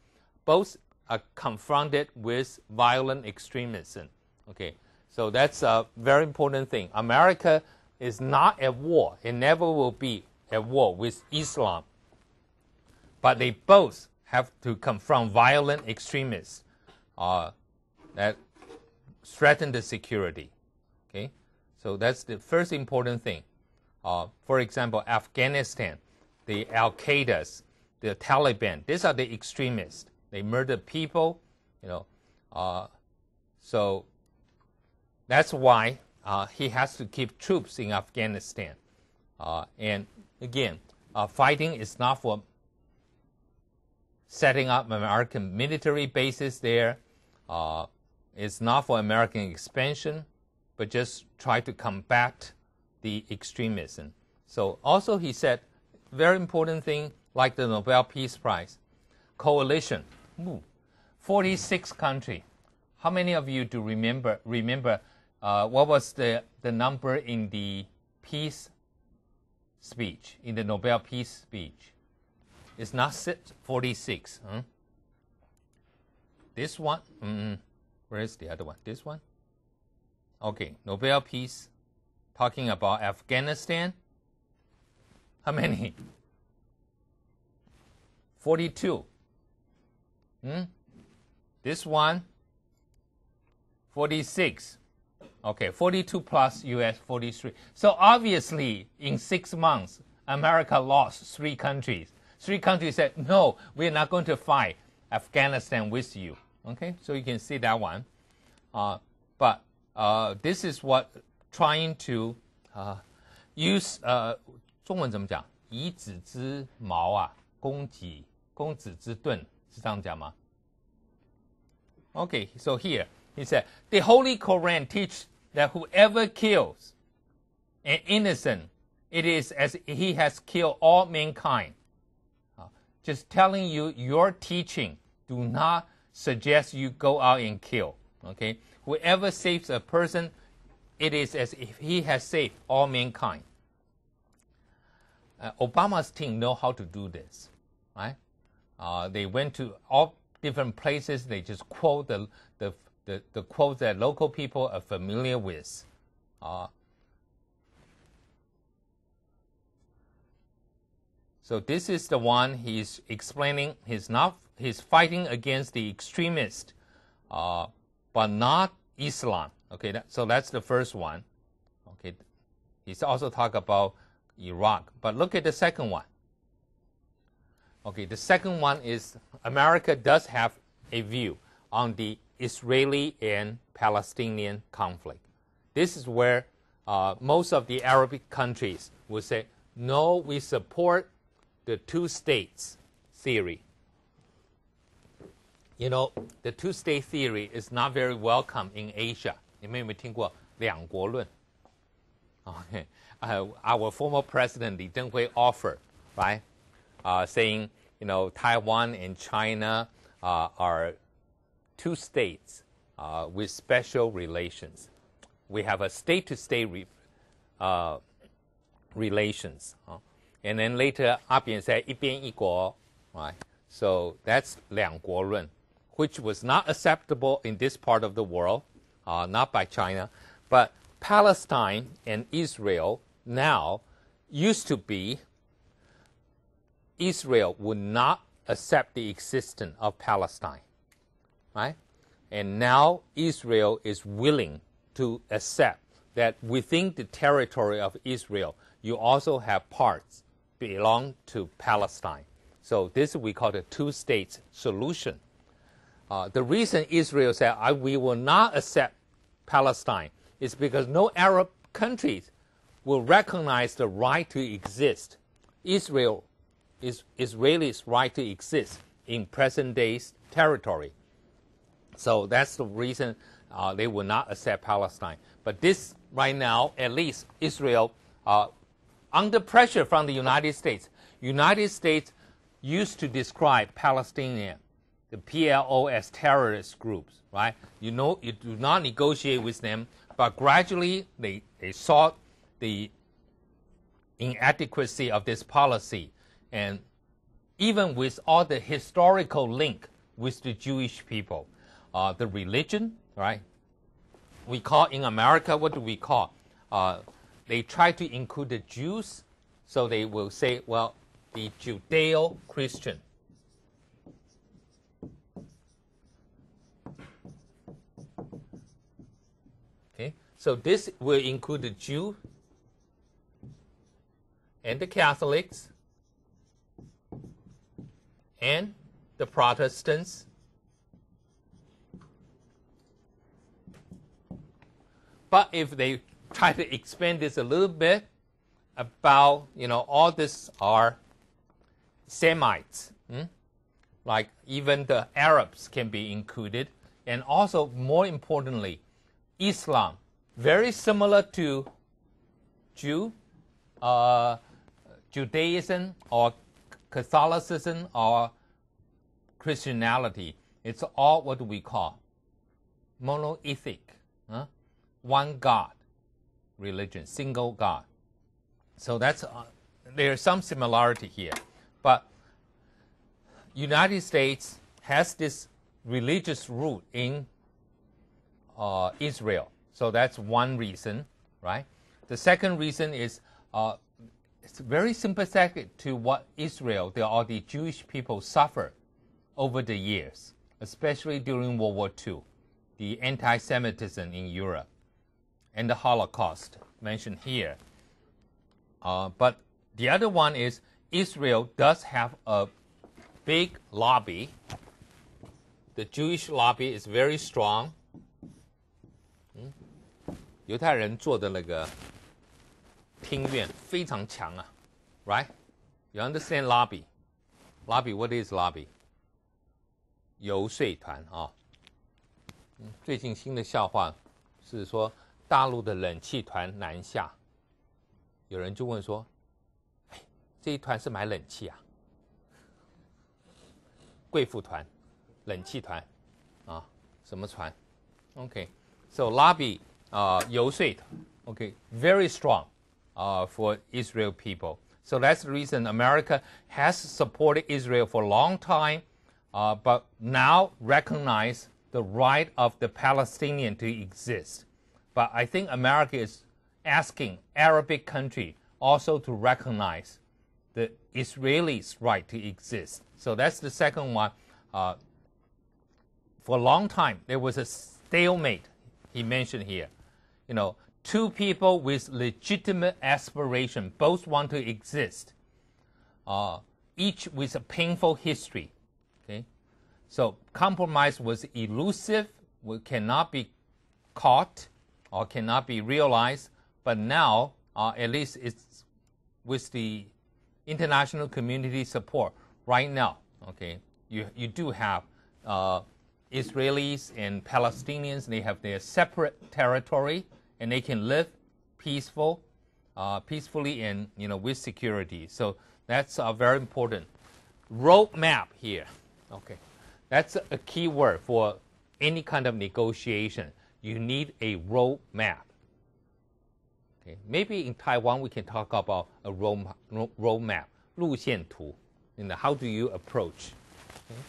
Both are confronted with violent extremism. Okay. So that's a very important thing. America is not at war. It never will be at war with Islam. But they both have to confront violent extremists that threaten the security. Okay? So that's the first important thing. For example, Afghanistan, the Al-Qaeda, the Taliban, these are the extremists. They murder people, so that's why he has to keep troops in Afghanistan. And again, fighting is not for setting up American military bases there. It's not for American expansion, but just try to combat the extremism. So also he said, very important thing, like the Nobel Peace Prize, coalition. 46 countries. How many of you do remember what was the number in the peace speech, in the Nobel Peace speech. It's not 46. This one, where is the other one? This one? Okay, Nobel Peace, talking about Afghanistan. How many? 42. This one, 46. Okay, 42 plus US 43. So obviously, in 6 months, America lost 3 countries. 3 countries said, no, we're not going to fight Afghanistan with you. Okay, so you can see that one. But this is what trying to use 中文怎么讲？以子之矛啊，攻子之盾，是这样讲吗？ Okay, so here he said, the Holy Quran teaches that whoever kills an innocent, it is as he has killed all mankind. Just telling you, your teaching do not suggest you go out and kill. Okay, whoever saves a person, it is as if he has saved all mankind. Obama's team know how to do this, right? They went to all different places. They just quote the quotes that local people are familiar with. So this is the one he's explaining. He's fighting against the extremists, but not Islam. Okay, so that's the first one. Okay, he's also talk about Iraq. But look at the second one. Okay, the second one is America does have a view on the Israeli and Palestinian conflict. This is where most of the Arabic countries will say, no, we support the 2 states theory. You know, the 2-state theory is not very welcome in Asia. 你们有没有听过两国论? Okay, our former president Li Zhenghui offered, right, saying, you know, Taiwan and China are 2 states with special relations. We have a state-to-state relations. And then later, 阿扁 said 一边一国, right? So that's 两国论, which was not acceptable in this part of the world, not by China. But Palestine and Israel now used to be, Israel would not accept the existence of Palestine, right? And now Israel is willing to accept that within the territory of Israel, you also have parts belong to Palestine. So this we call the 2-state solution. The reason Israel said, we will not accept Palestine is because no Arab countries will recognize the right to exist. Israelis' right to exist in present-day territory. So that's the reason they will not accept Palestine. But this, right now, at least Israel, under pressure from the United States used to describe Palestinian, the PLO, as terrorist groups, right? You know, you do not negotiate with them, but gradually they saw the inadequacy of this policy. And even with all the historical link with the Jewish people, the religion, right? We call in America, what do we call? They try to include the Jews, so they will say, well, the Judeo-Christian. Okay, so this will include the Jew and the Catholics and the Protestants. But if they try to expand this a little bit about, you know, all this are Semites, like even the Arabs can be included, and also more importantly, Islam, very similar to Judaism or Catholicism or Christianity. It's all what we call monotheistic, one God religion, single God. So that's there's some similarity here. But United States has this religious root in Israel. So that's one reason, right? The second reason is it's very sympathetic to what Israel, or the Jewish people, suffered over the years, especially during World War II, the anti-Semitism in Europe, and the Holocaust mentioned here. But the other one is Israel does have a big lobby. The Jewish lobby is very strong. 犹太人做的那个厅院非常强啊 right? You understand lobby? Lobby, what is lobby? 游说团啊。最近新的笑话是说大陆的冷气团南下，有人就问说，哎，这一团是买冷气啊？贵妇团、冷气团啊，什么船 ？OK, so lobby 游说团 ，OK, very strong for Israel people. So that's the reason America has supported Israel for a long time, but now recognize the right of the Palestinian to exist. But I think America is asking Arabic country also to recognize the Israelis' right to exist. So that's the second one. For a long time, there was a stalemate he mentioned here. You know, two people with legitimate aspiration, both want to exist, each with a painful history. Okay, so compromise was elusive, cannot be caught or cannot be realized. But now, at least it's with the international community support. Right now, okay, you do have Israelis and Palestinians. They have their separate territory, and they can live peacefully and with security. So that's very important. Roadmap here, okay, that's a key word for any kind of negotiation. You need a roadmap. Okay, maybe in Taiwan we can talk about a roadmap, 路线图. How do you approach? Okay.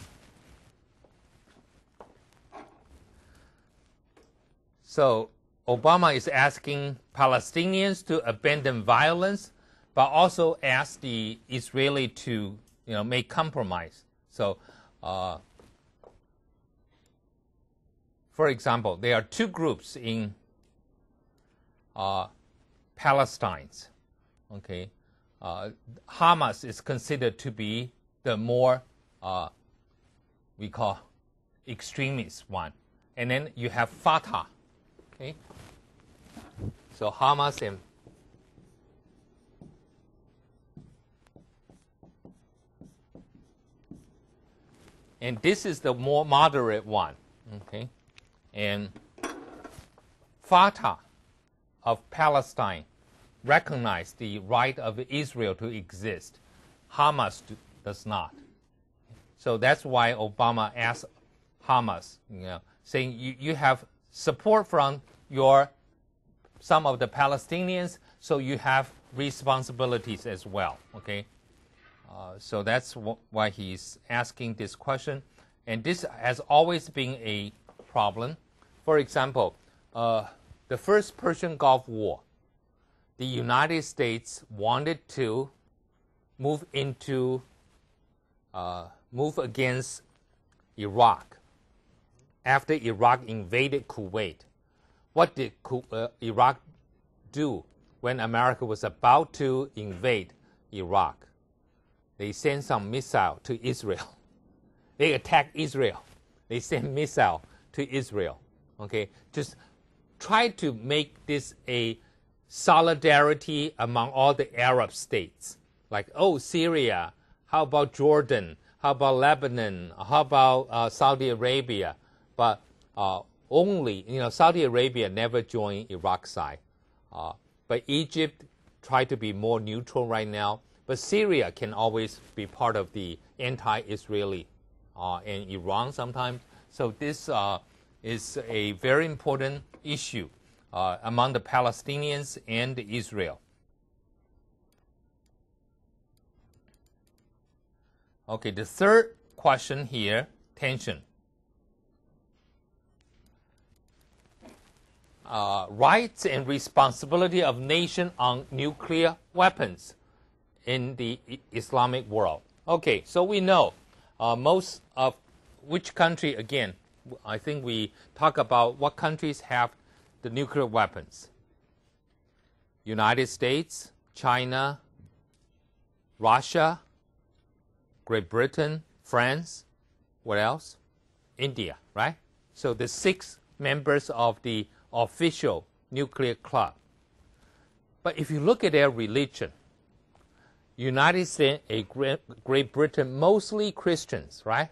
So Obama is asking Palestinians to abandon violence, but also ask the Israeli to make compromise. So, for example, there are two groups in Palestine. Okay, Hamas is considered to be the more we call extremist one, and then you have Fatah. Okay, so Hamas and this is the more moderate one. Okay, and Fatah of Palestine recognize the right of Israel to exist. Hamas does not. So that's why Obama asked Hamas, saying you have support from some of the Palestinians, so you have responsibilities as well. Okay, so that's why he's asking this question, and this has always been a problem. For example, the first Persian Gulf War, the United States wanted to move against Iraq after Iraq invaded Kuwait. What did Iraq do when America was about to invade Iraq? They sent some missile to Israel. They attacked Israel. They sent missile to Israel. Okay, just try to make this a solidarity among all the Arab states. Like, Syria, how about Jordan, how about Lebanon, how about Saudi Arabia? But only, Saudi Arabia never joined Iraq's side. But Egypt tried to be more neutral right now. But Syria can always be part of the anti-Israeli, and Iran sometimes. So this is a very important issue among the Palestinians and Israel. Okay, the third question here, tension. Rights and responsibility of nation on nuclear weapons in the Islamic world. Okay, so we know most of which country, again, I think we talk about what countries have the nuclear weapons. United States, China, Russia, Great Britain, France, what else? India, right? So the 6 members of the official nuclear club. But if you look at their religion, United States and Great Britain, mostly Christians, right?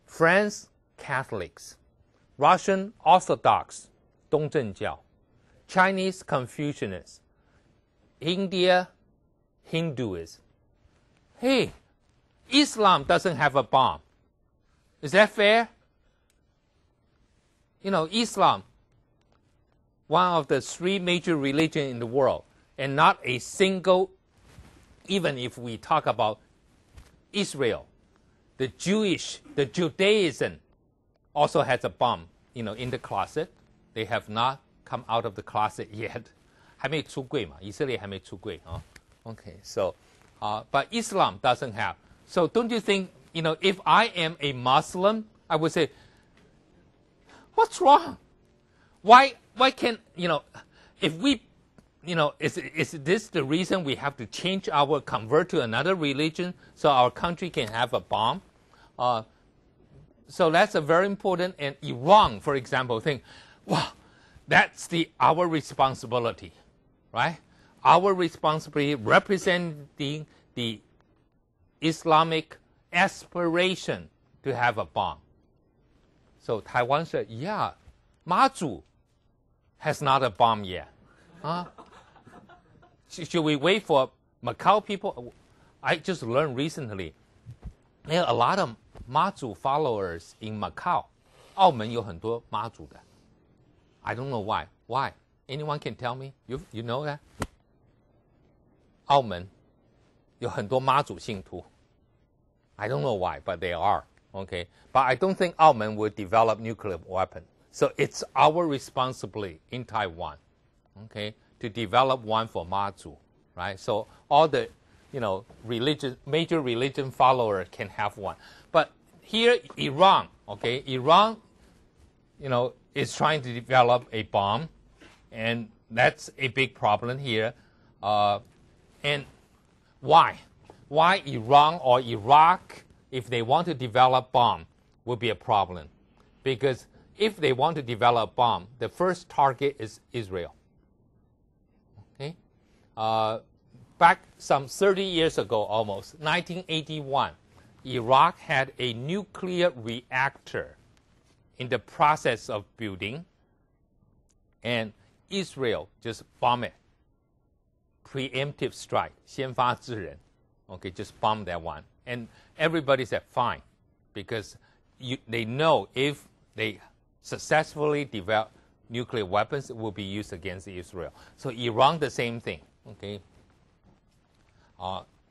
France, Catholics. Russian, Orthodox, 东正教. Chinese, Confucianists. India, Hinduism. Hey, Islam doesn't have a bomb. Is that fair? You know, Islam, one of the 3 major religions in the world, and not a single, even if we talk about Israel, the Judaism also has a bomb, you know, in the closet. They have not come out of the closet yet. 还没出柜嘛，以色列还没出柜啊。Okay, so, but Islam doesn't have. So don't you think, you know, if I am a Muslim, I would say, what's wrong? Why can't, you know, if we, you know, is this the reason we have to convert to another religion so our country can have a bomb? So that's a very important, and Iran, for example, think, wow, that's our responsibility, right? Our responsibility representing the Islamic aspiration to have a bomb. So Taiwan said, yeah, Mazu has not a bomb yet. Huh? Should we wait for Macau people? I just learned recently, there are a lot of Mazu followers in Macau. 澳门有很多妈祖的. I don't know why. Why? Anyone can tell me? You know that? 澳门有很多妈祖信徒. I don't know why, but they are. Okay, but I don't think 澳门 will develop nuclear weapon. So it's our responsibility in Taiwan, okay, to develop one for Mazu, right? So all the, you know, major religion followers can have one. But here, Iran, okay, Iran, you know, is trying to develop a bomb, and that's a big problem here. And why? Why Iran or Iraq, if they want to develop bomb, will be a problem? Because if they want to develop bomb, the first target is Israel. Okay, back some 30 years ago, almost 1981, Iraq had a nuclear reactor in the process of building, and Israel just bombed it. Preemptive strike, 先发制人. Okay, just bomb that one. And everybody said fine, because they know if they successfully develop nuclear weapons, it will be used against Israel. So Iran, the same thing. Okay,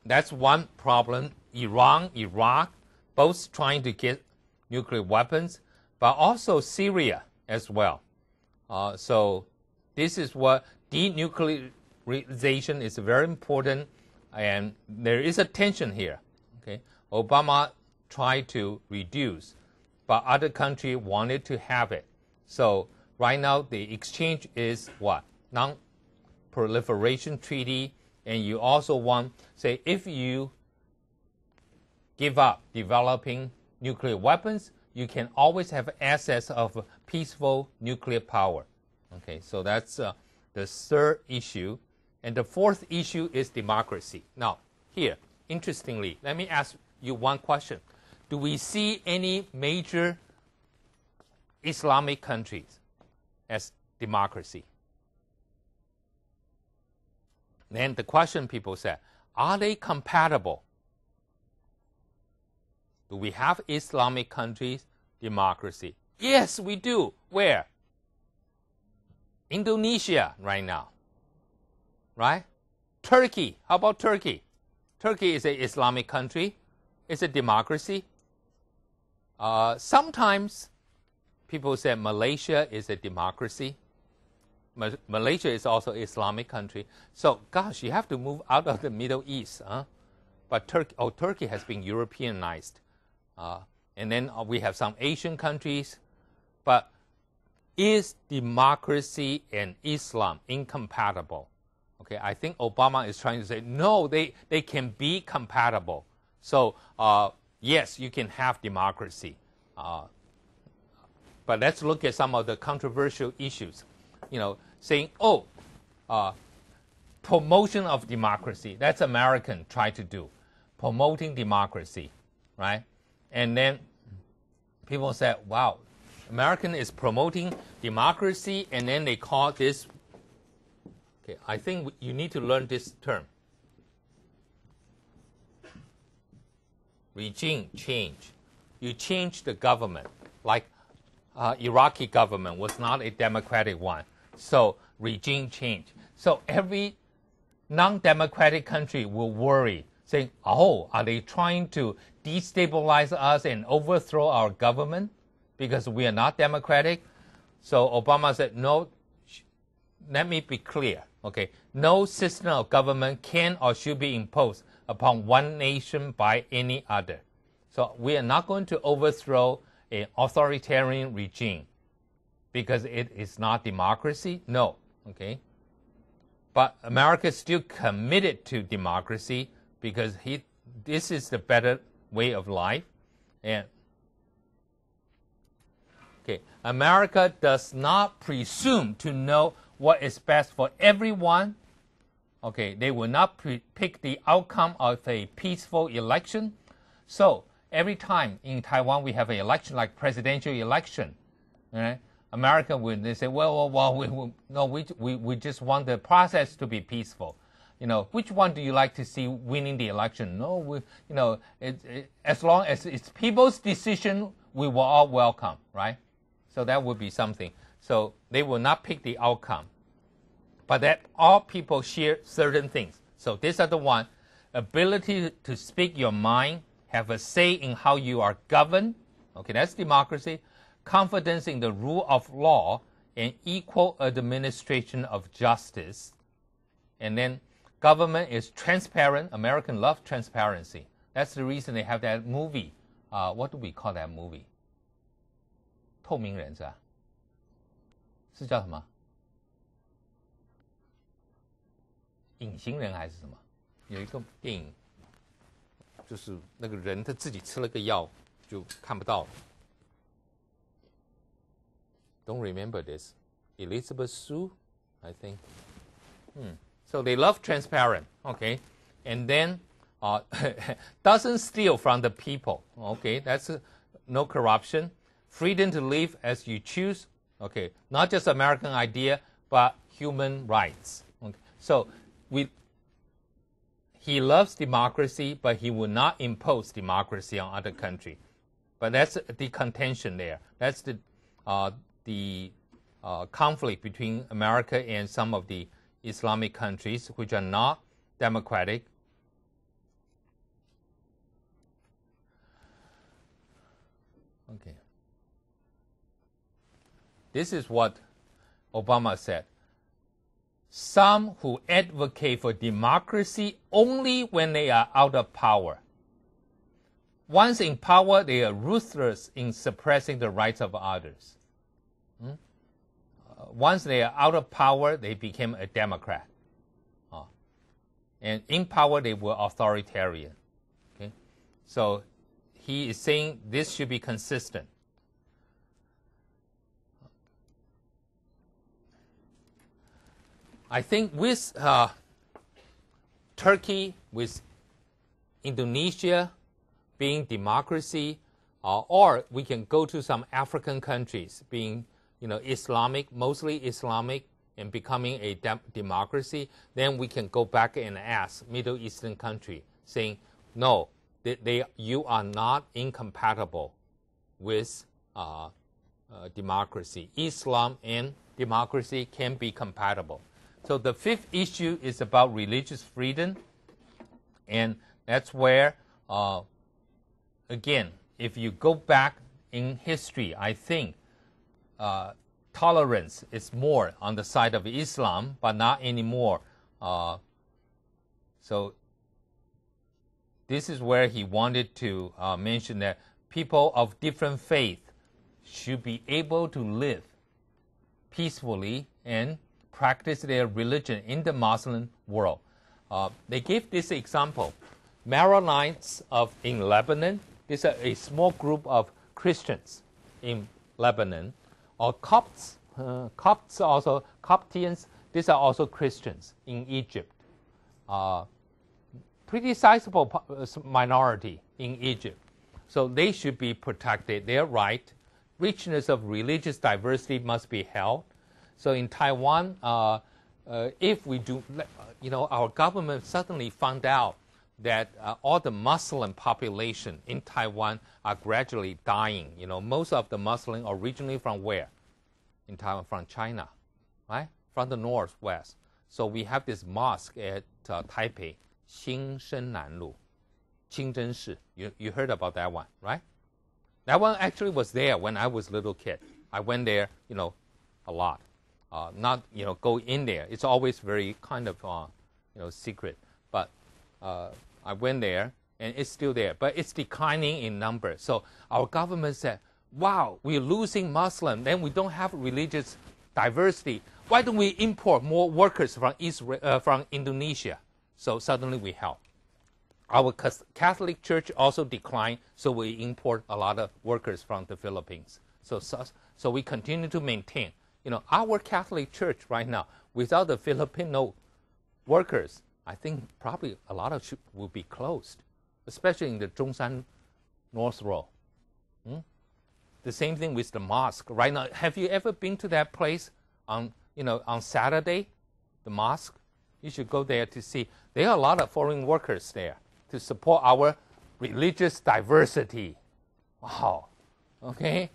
that's one problem. Iran, Iraq, both trying to get nuclear weapons, but also Syria as well. So this is what denuclearization is very important, and there is a tension here. Okay, Obama tried to reduce, but other countries wanted to have it. So right now the exchange is what? Non-proliferation treaty, and you also want, say, if you give up developing nuclear weapons, you can always have access of peaceful nuclear power. Okay, so that's the third issue. And the fourth issue is democracy. Now, here, interestingly, let me ask you one question. Do we see any major Islamic countries as democracy? Then the question people said, are they compatible? Do we have Islamic countries, democracy? Yes, we do. Where? Indonesia right now. Right? Turkey. How about Turkey? Turkey is an Islamic country. is a democracy. Sometimes people say Malaysia is a democracy. Malaysia is also an Islamic country. So, gosh, you have to move out of the Middle East. But Turkey has been Europeanized. And then we have some Asian countries. But is democracy and Islam incompatible? Okay, I think Obama is trying to say, no, they can be compatible. So, yes, you can have democracy. But let's look at some of the controversial issues. Saying, promotion of democracy. That's American try to do. Promoting democracy, right? And then people say, wow, American is promoting democracy, and then they call this, okay, I think you need to learn this term. Regime change. You change the government. Like Iraqi government was not a democratic one. So regime change. So every non-democratic country will worry, saying, are they trying to destabilize us and overthrow our government because we are not democratic? So Obama said, no, let me be clear. Okay, no system of government can or should be imposed upon one nation by any other. So we are not going to overthrow an authoritarian regime because it is not democracy. No, okay. But America is still committed to democracy because this is the better way of life. And okay, America does not presume to know what is best for everyone. Okay, they will not pick the outcome of a peaceful election. So every time in Taiwan we have an election like presidential election, right? America will they say, we just want the process to be peaceful. Which one do you like to see winning the election? No, as long as it's people's decision, we will all welcome, right? So that would be something. So they will not pick the outcome, but that all people share certain things. So these are the one: ability to speak your mind, have a say in how you are governed. Okay, that's democracy. Confidence in the rule of law and equal administration of justice. And then government is transparent. Americans love transparency. That's the reason they have that movie. What do we call that movie? 透明人是吧？是叫什么？隐形人还是什么？有一个电影，就是那个人他自己吃了个药就看不到了。Don't remember this. Elizabeth Sue, I think. So they love transparent, okay? And then doesn't steal from the people, okay? That's no corruption. Freedom to live as you choose, okay? Not just American idea, but human rights. Okay? So he loves democracy, but he will not impose democracy on other countries. But that's the contention there. That's the conflict between America and some of the Islamic countries which are not democratic. Okay. This is what Obama said. Some who advocate for democracy only when they are out of power. Once in power, they are ruthless in suppressing the rights of others. Once they are out of power, they became a Democrat. And in power, they were authoritarian. Okay? So he is saying this should be consistent. I think with Turkey, with Indonesia being democracy, or we can go to some African countries being Islamic, mostly Islamic, and becoming a democracy, then we can go back and ask Middle Eastern country, saying, no, you are not incompatible with democracy. Islam and democracy can be compatible. So the fifth issue is about religious freedom, and that's where again, if you go back in history, I think tolerance is more on the side of Islam, but not anymore. So this is where he wanted to mention that people of different faith should be able to live peacefully and practice their religion in the Muslim world. They gave this example. Maronites in Lebanon, this is a small group of Christians in Lebanon, or Copts also, Coptians, these are also Christians in Egypt. Pretty sizable minority in Egypt. So they should be protected, their right. Richness of religious diversity must be held. So in Taiwan, if we do, our government suddenly found out that all the Muslim population in Taiwan are gradually dying. Most of the Muslims originally from where? In Taiwan, from China, right? From the northwest. So we have this mosque at Taipei, 新生南路, Qingzhenshi. You heard about that one, right? That one actually was there when I was a little kid. I went there, a lot. Not, go in there. It's always very kind of, secret. But I went there, and it's still there. But it's declining in number. So our government said, wow, we're losing Muslim. Then we don't have religious diversity. Why don't we import more workers from Indonesia? So suddenly we help. Our Catholic Church also declined, so we import a lot of workers from the Philippines. So we continue to maintain. Our Catholic Church right now, without the Filipino workers, I think probably a lot of will be closed, especially in the Zhongshan North Road. The same thing with the mosque. Right now, have you ever been to that place on Saturday, the mosque? You should go there to see. There are a lot of foreign workers there to support our religious diversity. Wow. Okay?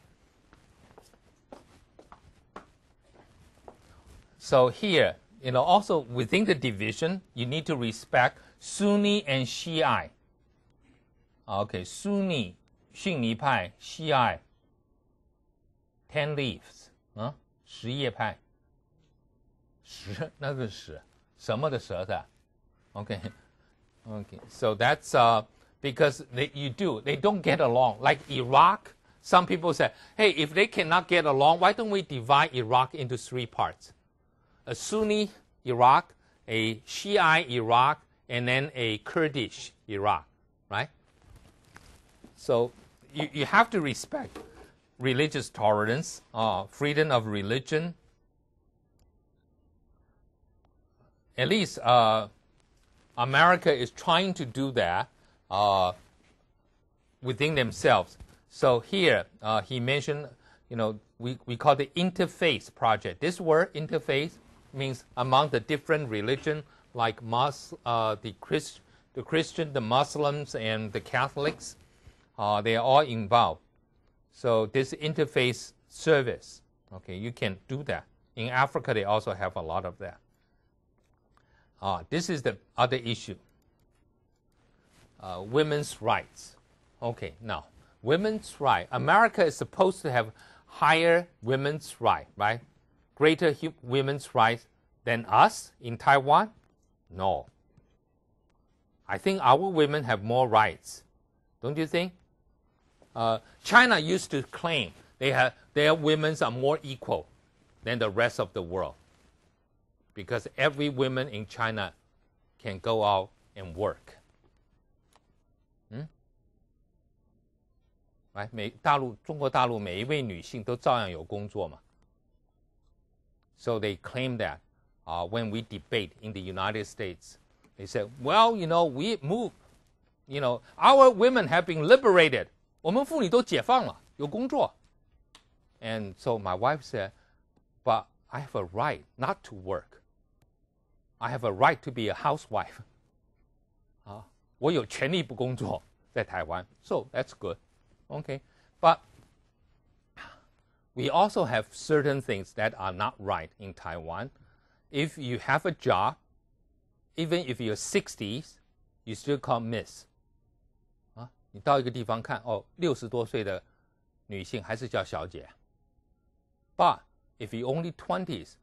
So here, also within the division, you need to respect Sunni and Shiite. Okay, Sunni, 逊尼派, Shiite, 10 leaves. 什叶派. 什那个什什么的舌的. Okay. So that's because they don't get along. Like Iraq, some people say, hey, if they cannot get along, why don't we divide Iraq into 3 parts? A Sunni Iraq, a Shiite Iraq, and then a Kurdish Iraq, right? So you have to respect religious tolerance, freedom of religion. At least America is trying to do that within themselves. So here he mentioned, we call the interfaith project. This word interfaith means among the different religion, like the Christian, the Muslims, and the Catholics, they are all involved. So this interfaith service, okay, you can do that. In Africa, they also have a lot of that. This is the other issue. Women's rights. Okay, now, women's rights. America is supposed to have higher women's rights, right? Greater women's rights than us in Taiwan? No. I think our women have more rights. Don't you think? China used to claim their women are more equal than the rest of the world, because every woman in China can go out and work. Right? 中国大陆每一位女性都照样有工作嘛。So they claim that when we debate in the United States, they said, well, we moved, our women have been liberated. 我们妇女都解放了，有工作。And so my wife said, but I have a right not to work. I have a right to be a housewife. 我有权利不工作，在台湾。So that's good. Okay. But we also have certain things that are not right in Taiwan. If you have a job, even if you're 60s, you still call Miss. 你到一个地方看，哦，60多岁的女性还是叫小姐。But if you only 20s,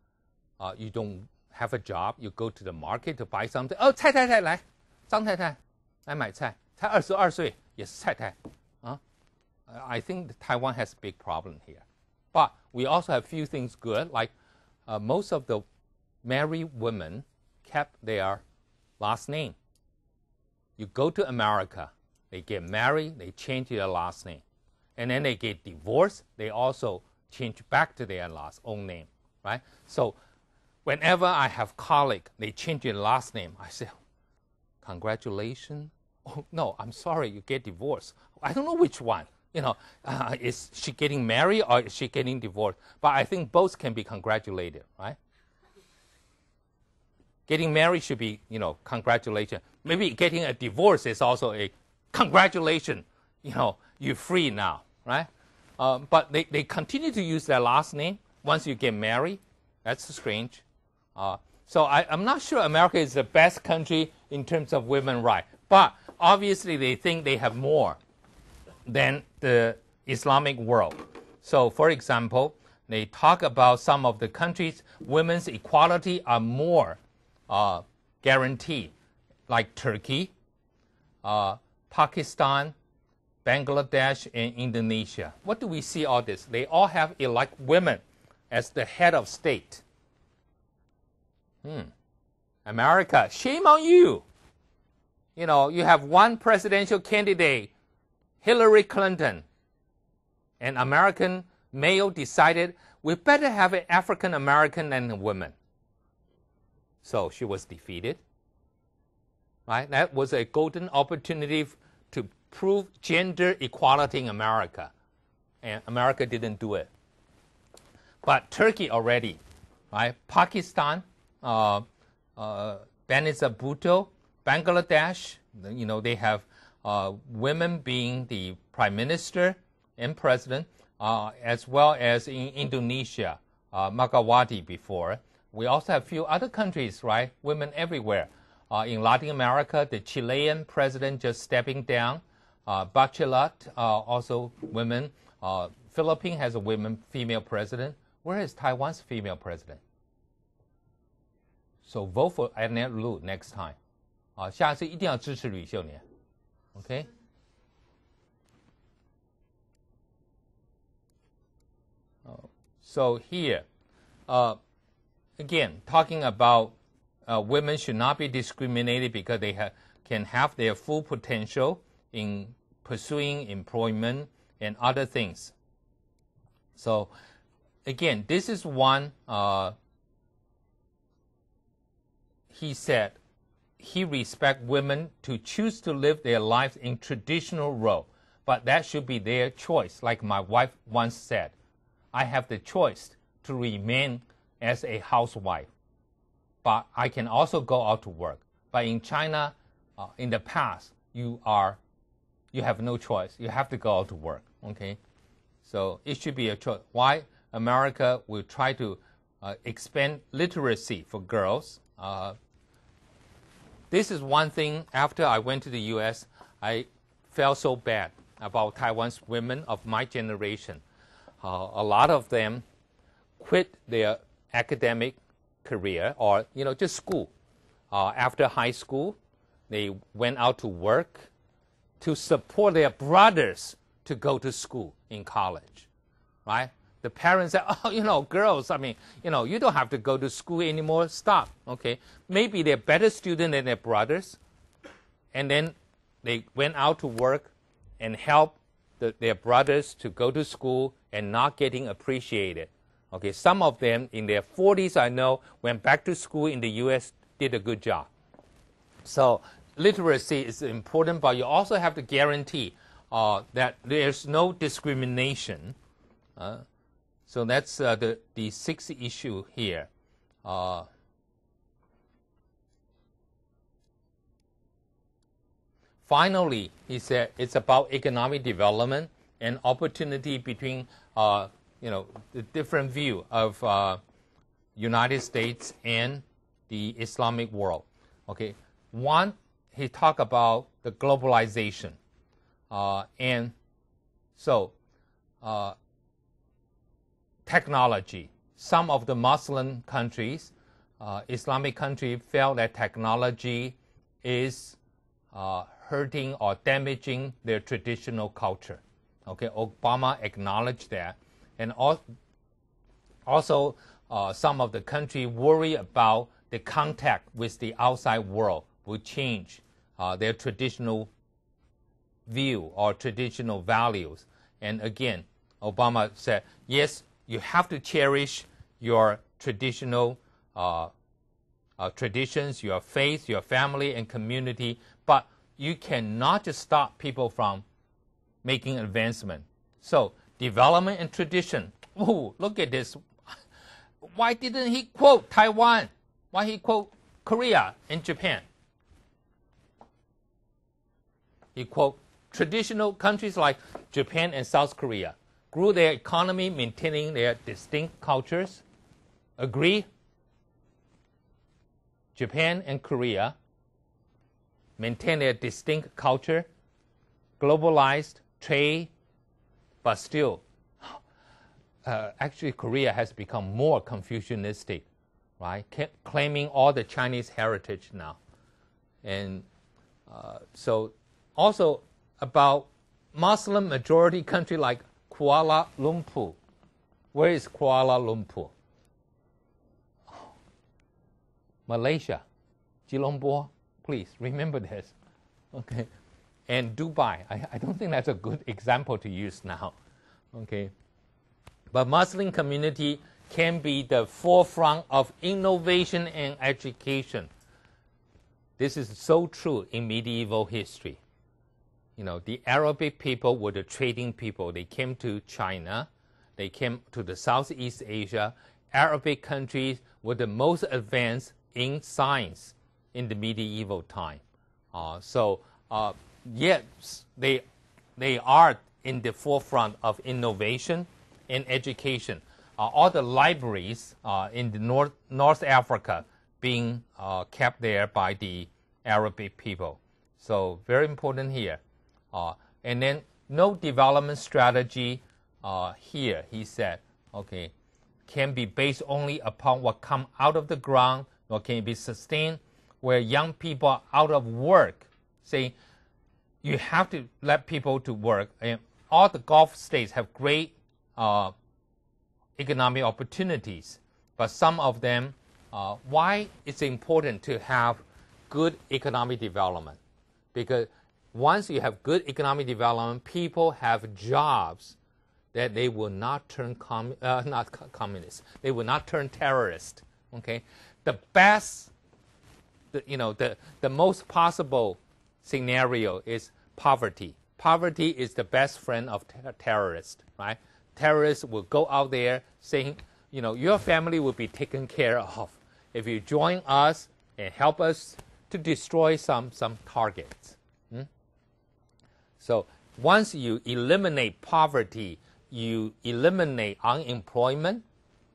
you don't have a job, you go to the market to buy something. 哦，蔡太太来，张太太来买菜，才22岁，也是蔡太啊。I think Taiwan has a big problem here. But we also have few things good, like most of the married women kept their last name. You go to America, they get married, they change their last name. And then they get divorced, they also change back to their own name, right? So whenever I have colleague, they change their last name, I say, congratulations. Oh, no, I'm sorry, you get divorced. I don't know which one. Is she getting married or is she getting divorced? But I think both can be congratulated, right? Getting married should be, congratulations. Maybe getting a divorce is also a congratulations. You're free now, right? But they continue to use their last name once you get married. That's strange. So I'm not sure America is the best country in terms of women's rights. But obviously they think they have more than the Islamic world. So, for example, they talk about some of the countries, women's equality are more guaranteed, like Turkey, Pakistan, Bangladesh, and Indonesia. What do we see all this? They all have elect women as the head of state. America, shame on you. You have one presidential candidate, Hillary Clinton. An American male decided we better have an African American than a woman. So she was defeated. Right? That was a golden opportunity to prove gender equality in America. And America didn't do it. But Turkey already, right? Pakistan, Benazir Bhutto, Bangladesh, they have women being the prime minister and president, as well as in Indonesia, Megawati before. We also have a few other countries, right? Women everywhere. In Latin America, the Chilean president just stepping down. Bachelet, also women. Philippines has a female president. Where is Taiwan's female president? So vote for Annette Lu next time. 下次一定要支持吕秀莲 Okay? So here, again, talking about women should not be discriminated because they can have their full potential in pursuing employment and other things. So again, this is one, he said, he respects women to choose to live their lives in traditional role, but that should be their choice. Like my wife once said, I have the choice to remain as a housewife, but I can also go out to work. But in China, in the past, you have no choice. You have to go out to work. Okay, so it should be a choice. Why America will try to expand literacy for girls? This is one thing, after I went to the U.S., I felt so bad about Taiwan's women of my generation. A lot of them quit their academic career or, just school. After high school, they went out to work to support their brothers to go to school in college, right? The parents said, girls, you don't have to go to school anymore. Stop, okay? Maybe they're better students than their brothers. And then they went out to work and helped their brothers to go to school and not getting appreciated. Okay, some of them in their 40s, I know, went back to school in the U.S., did a good job. So literacy is important, but you also have to guarantee that there's no discrimination. So that's the sixth issue here. Finally, he said it's about economic development and opportunity between, the different view of United States and the Islamic world. Okay, one, he talked about the globalization. And so technology. Some of the Muslim countries, Islamic countries, felt that technology is hurting or damaging their traditional culture. Okay, Obama acknowledged that. And also some of the countries worry about the contact with the outside world will change their traditional view or traditional values. And again, Obama said, yes, you have to cherish your traditional traditions, your faith, your family and community, but you cannot just stop people from making advancement. So development and tradition. Oh, look at this. Why didn't he quote Taiwan? Why he quote Korea and Japan? He quote traditional countries like Japan and South Korea grew their economy maintaining their distinct cultures. Agree? Japan and Korea maintain their distinct culture, globalized trade, but still, actually Korea has become more Confucianistic, right? Claiming all the Chinese heritage now. And so also about Muslim majority country like Kuala Lumpur. Where is Kuala Lumpur? Malaysia, Jilongbo, please remember this. Okay, and Dubai. I don't think that's a good example to use now. Okay, but Muslim community can be the forefront of innovation and education. This is so true in medieval history. You know, the Arabic people were the trading people. They came to China. They came to the Southeast Asia. Arabic countries were the most advanced in science in the medieval time. Yes, they are in the forefront of innovation and education. All the libraries in the North Africa being kept there by the Arabic people. So very important here. And then no development strategy here, he said, okay, can be based only upon what comes out of the ground, nor can it be sustained where young people are out of work. Say, you have to let people to work. And all the Gulf states have great economic opportunities, but some of them, why it's important to have good economic development? Because once you have good economic development, people have jobs that they will not turn not communist. They will not turn terrorist. Okay, the best, the most possible scenario is poverty. Poverty is the best friend of terrorists, right? Terrorists will go out there saying, your family will be taken care of if you join us and help us to destroy some targets. So once you eliminate poverty, you eliminate unemployment,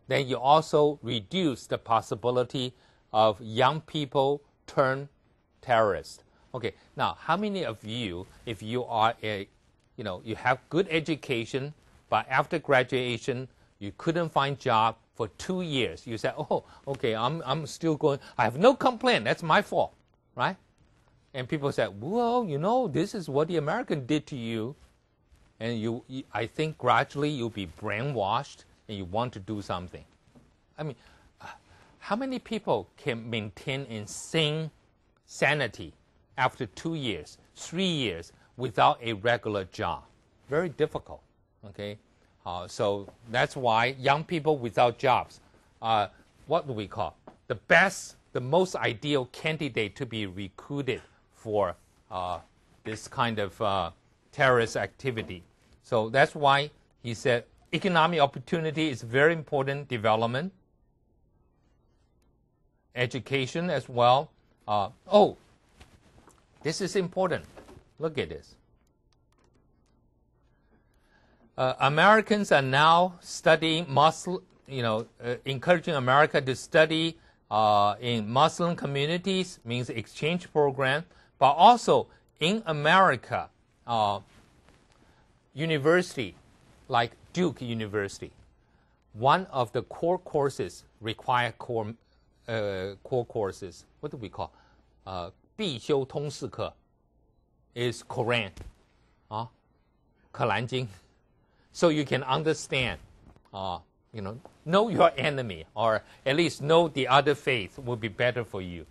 then you also reduce the possibility of young people turn terrorists. Okay, now how many of you, if you are you have good education, but after graduation you couldn't find job for 2 years, you said, oh, okay, I'm still going, I have no complaint, that's my fault, right? And people said, well, this is what the American did to you. And I think gradually you'll be brainwashed and you want to do something. I mean, how many people can maintain insane sanity after 2 years, 3 years without a regular job? Very difficult, okay? So that's why young people without jobs, what do we call? The most ideal candidate to be recruited for this kind of terrorist activity. So that's why he said economic opportunity is very important development. Education as well. This is important. Look at this. Americans are now studying Muslim, encouraging America to study in Muslim communities, means exchange program, but also in America, university, like Duke University, one of the core courses require core courses. What do we call? 必修通识课 is Quran, 可兰经. So you can understand, know your enemy, or at least know the other faith will be better for you.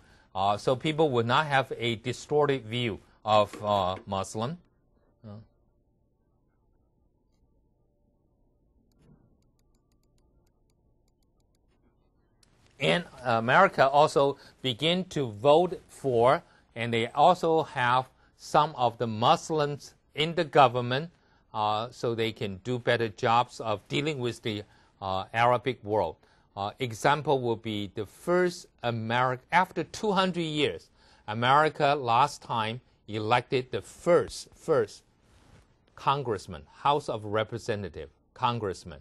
So people will not have a distorted view of Muslim. And America also begin to vote for, and they also have some of the Muslims in the government, so they can do better jobs of dealing with the Arabic world. Example will be the first America, after 200 years, America last time elected the first congressman, House of Representatives congressman,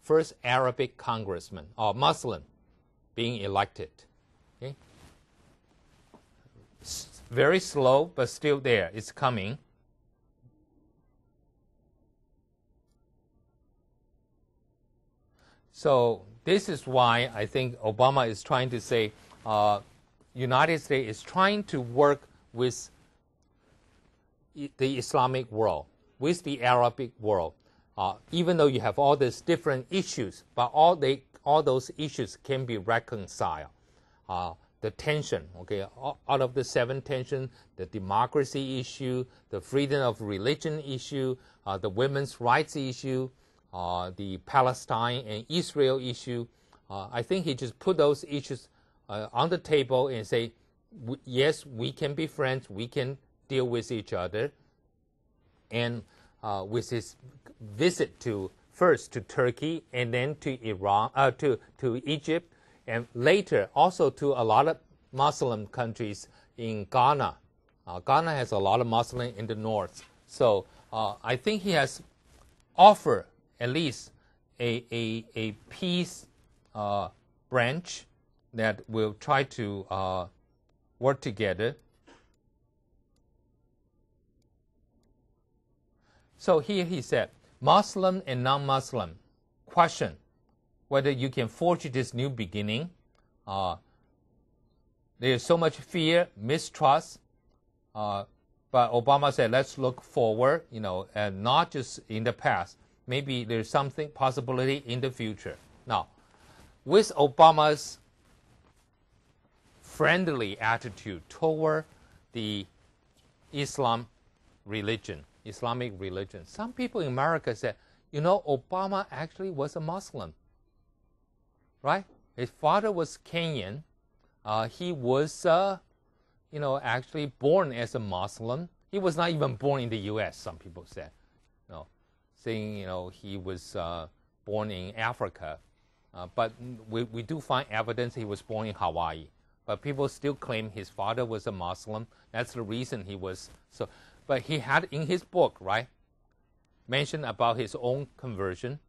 first Arabic congressman or Muslim being elected. Okay? Very slow, but still there. It's coming. So this is why I think Obama is trying to say United States is trying to work with the Islamic world, with the Arabic world, even though you have all these different issues, but all those issues can be reconciled. The tension, okay, out of the 7 tensions, the democracy issue, the freedom of religion issue, the women's rights issue, the Palestine and Israel issue. I think he just put those issues on the table and say, yes, we can be friends, we can deal with each other. And with his visit first to Turkey and then to Iran, to Egypt, and later also to a lot of Muslim countries in Ghana. Ghana has a lot of Muslims in the north. So I think he has offered at least a peace branch that will try to work together. So here he said, Muslim and non-Muslim, question whether you can forge this new beginning. There's so much fear, mistrust, but Obama said, let's look forward, and not just in the past. Maybe there's something, possibility in the future. Now, with Obama's friendly attitude toward the Islamic religion, some people in America said, Obama actually was a Muslim, right? His father was Kenyan. He was, actually born as a Muslim. He was not even born in the U.S., some people said. Saying, he was born in Africa. But we do find evidence he was born in Hawaii. But people still claim his father was a Muslim. That's the reason he was so. But he had in his book, right, mentioned about his own conversion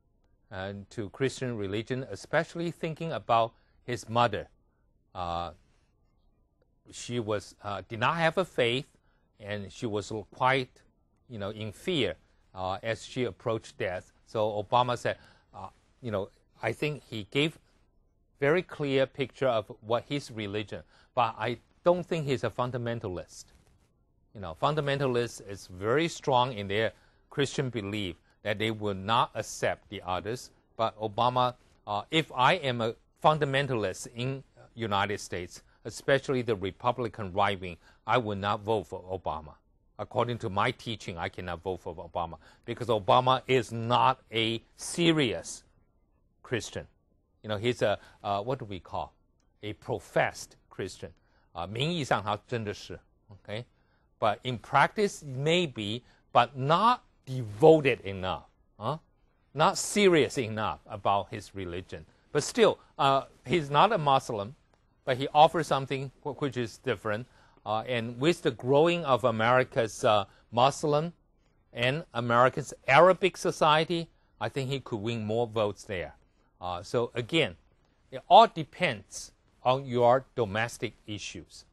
to Christian religion, especially thinking about his mother. She was did not have a faith, and she was quite, in fear as she approached death. So Obama said, I think he gave very clear picture of what his religion, but I don't think he's a fundamentalist. Fundamentalists is very strong in their Christian belief that they will not accept the others. But Obama, if I am a fundamentalist in United States, especially the Republican right wing, I will not vote for Obama. According to my teaching, I cannot vote for Obama because Obama is not a serious Christian. He's a what do we call? A professed Christian. 名义上他真的是 okay? But in practice, maybe, but not devoted enough, not serious enough about his religion. But still, he's not a Muslim, but he offers something which is different. And with the growing of America's Muslim and America's Arabic society, I think he could win more votes there. So again, it all depends on your domestic issues.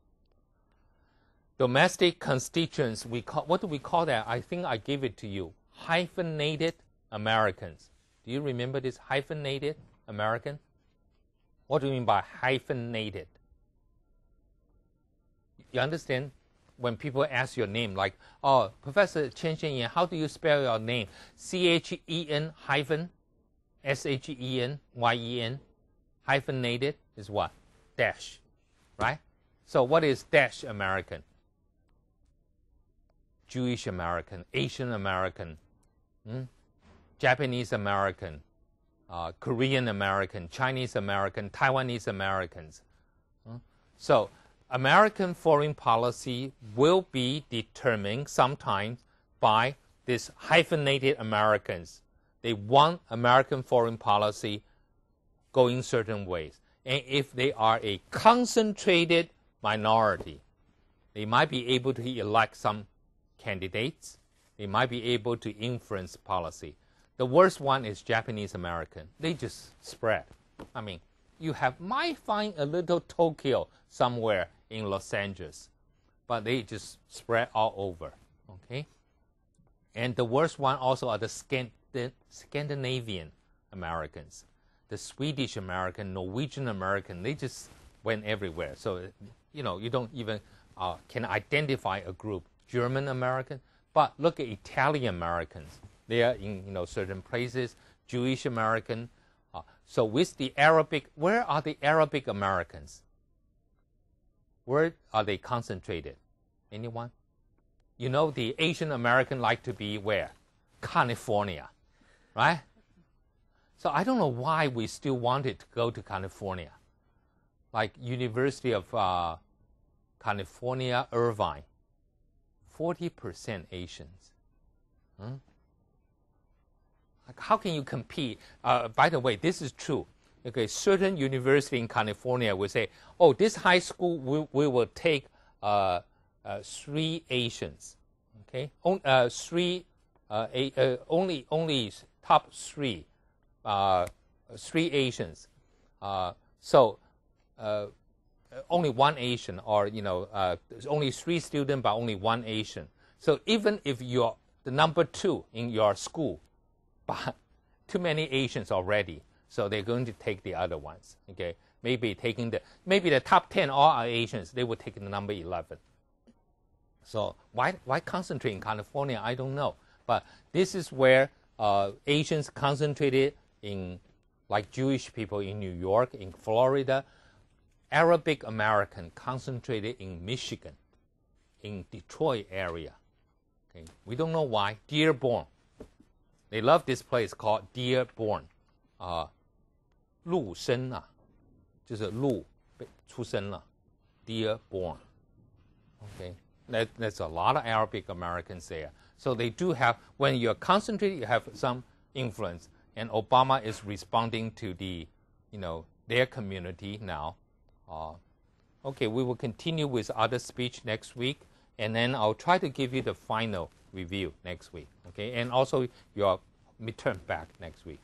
Domestic constituents, what do we call that? I think I gave it to you. hyphenated Americans. Do you remember this hyphenated American? What do you mean by hyphenated? You understand when people ask your name, like, oh, Professor Chen Shen-Yan, how do you spell your name? C-H-E-N hyphen S-H-E-N-Y-E-N. Hyphenated is what? Dash, right? So what is dash American? Jewish American, Asian American, Japanese American, Korean American, Chinese American, Taiwanese Americans. So American foreign policy will be determined sometimes by these hyphenated Americans. They want American foreign policy going certain ways. And if they are a concentrated minority, they might be able to elect some candidates. They might be able to influence policy. The worst one is Japanese American. They just spread. I mean, you might find a little Tokyo somewhere in Los Angeles, but they just spread all over. Okay? And the worst one also are the Scandinavian Americans. The Swedish American, Norwegian American, they just went everywhere. So, you don't even can identify a group. German American, but look at Italian Americans. They are in certain places. Jewish American. So with the Arabic, where are the Arabic Americans? Where are they concentrated? Anyone? The Asian American like to be where? California, right? So I don't know why we still wanted to go to California, like University of California, Irvine. 40% Asians. Like, how can you compete? By the way, this is true. Okay, certain university in California will say, oh, this high school, we will take 3 Asians. Okay, only top 3, 3 Asians. So only 1 Asian, or there's only 3 students but only 1 Asian. So even if you're the number 2 in your school, but too many Asians already, so they're going to take the other ones. Okay, maybe the top 10 all are Asians, they will take the number 11. So why concentrate in California? I don't know, but this is where Asians concentrated in, like Jewish people in New York, in Florida. Arabic American concentrated in Michigan, in Detroit area. Okay, we don't know why. Dearborn. They love this place called Dearborn. 陆生啊，就是鹿出生了 Dearborn. Okay, there's a lot of Arabic Americans there. So they do have, when you're concentrated, you have some influence. And Obama is responding to their community now. Okay, we will continue with other speech next week, and then I'll try to give you the final review next week. Okay, and also your midterm back next week.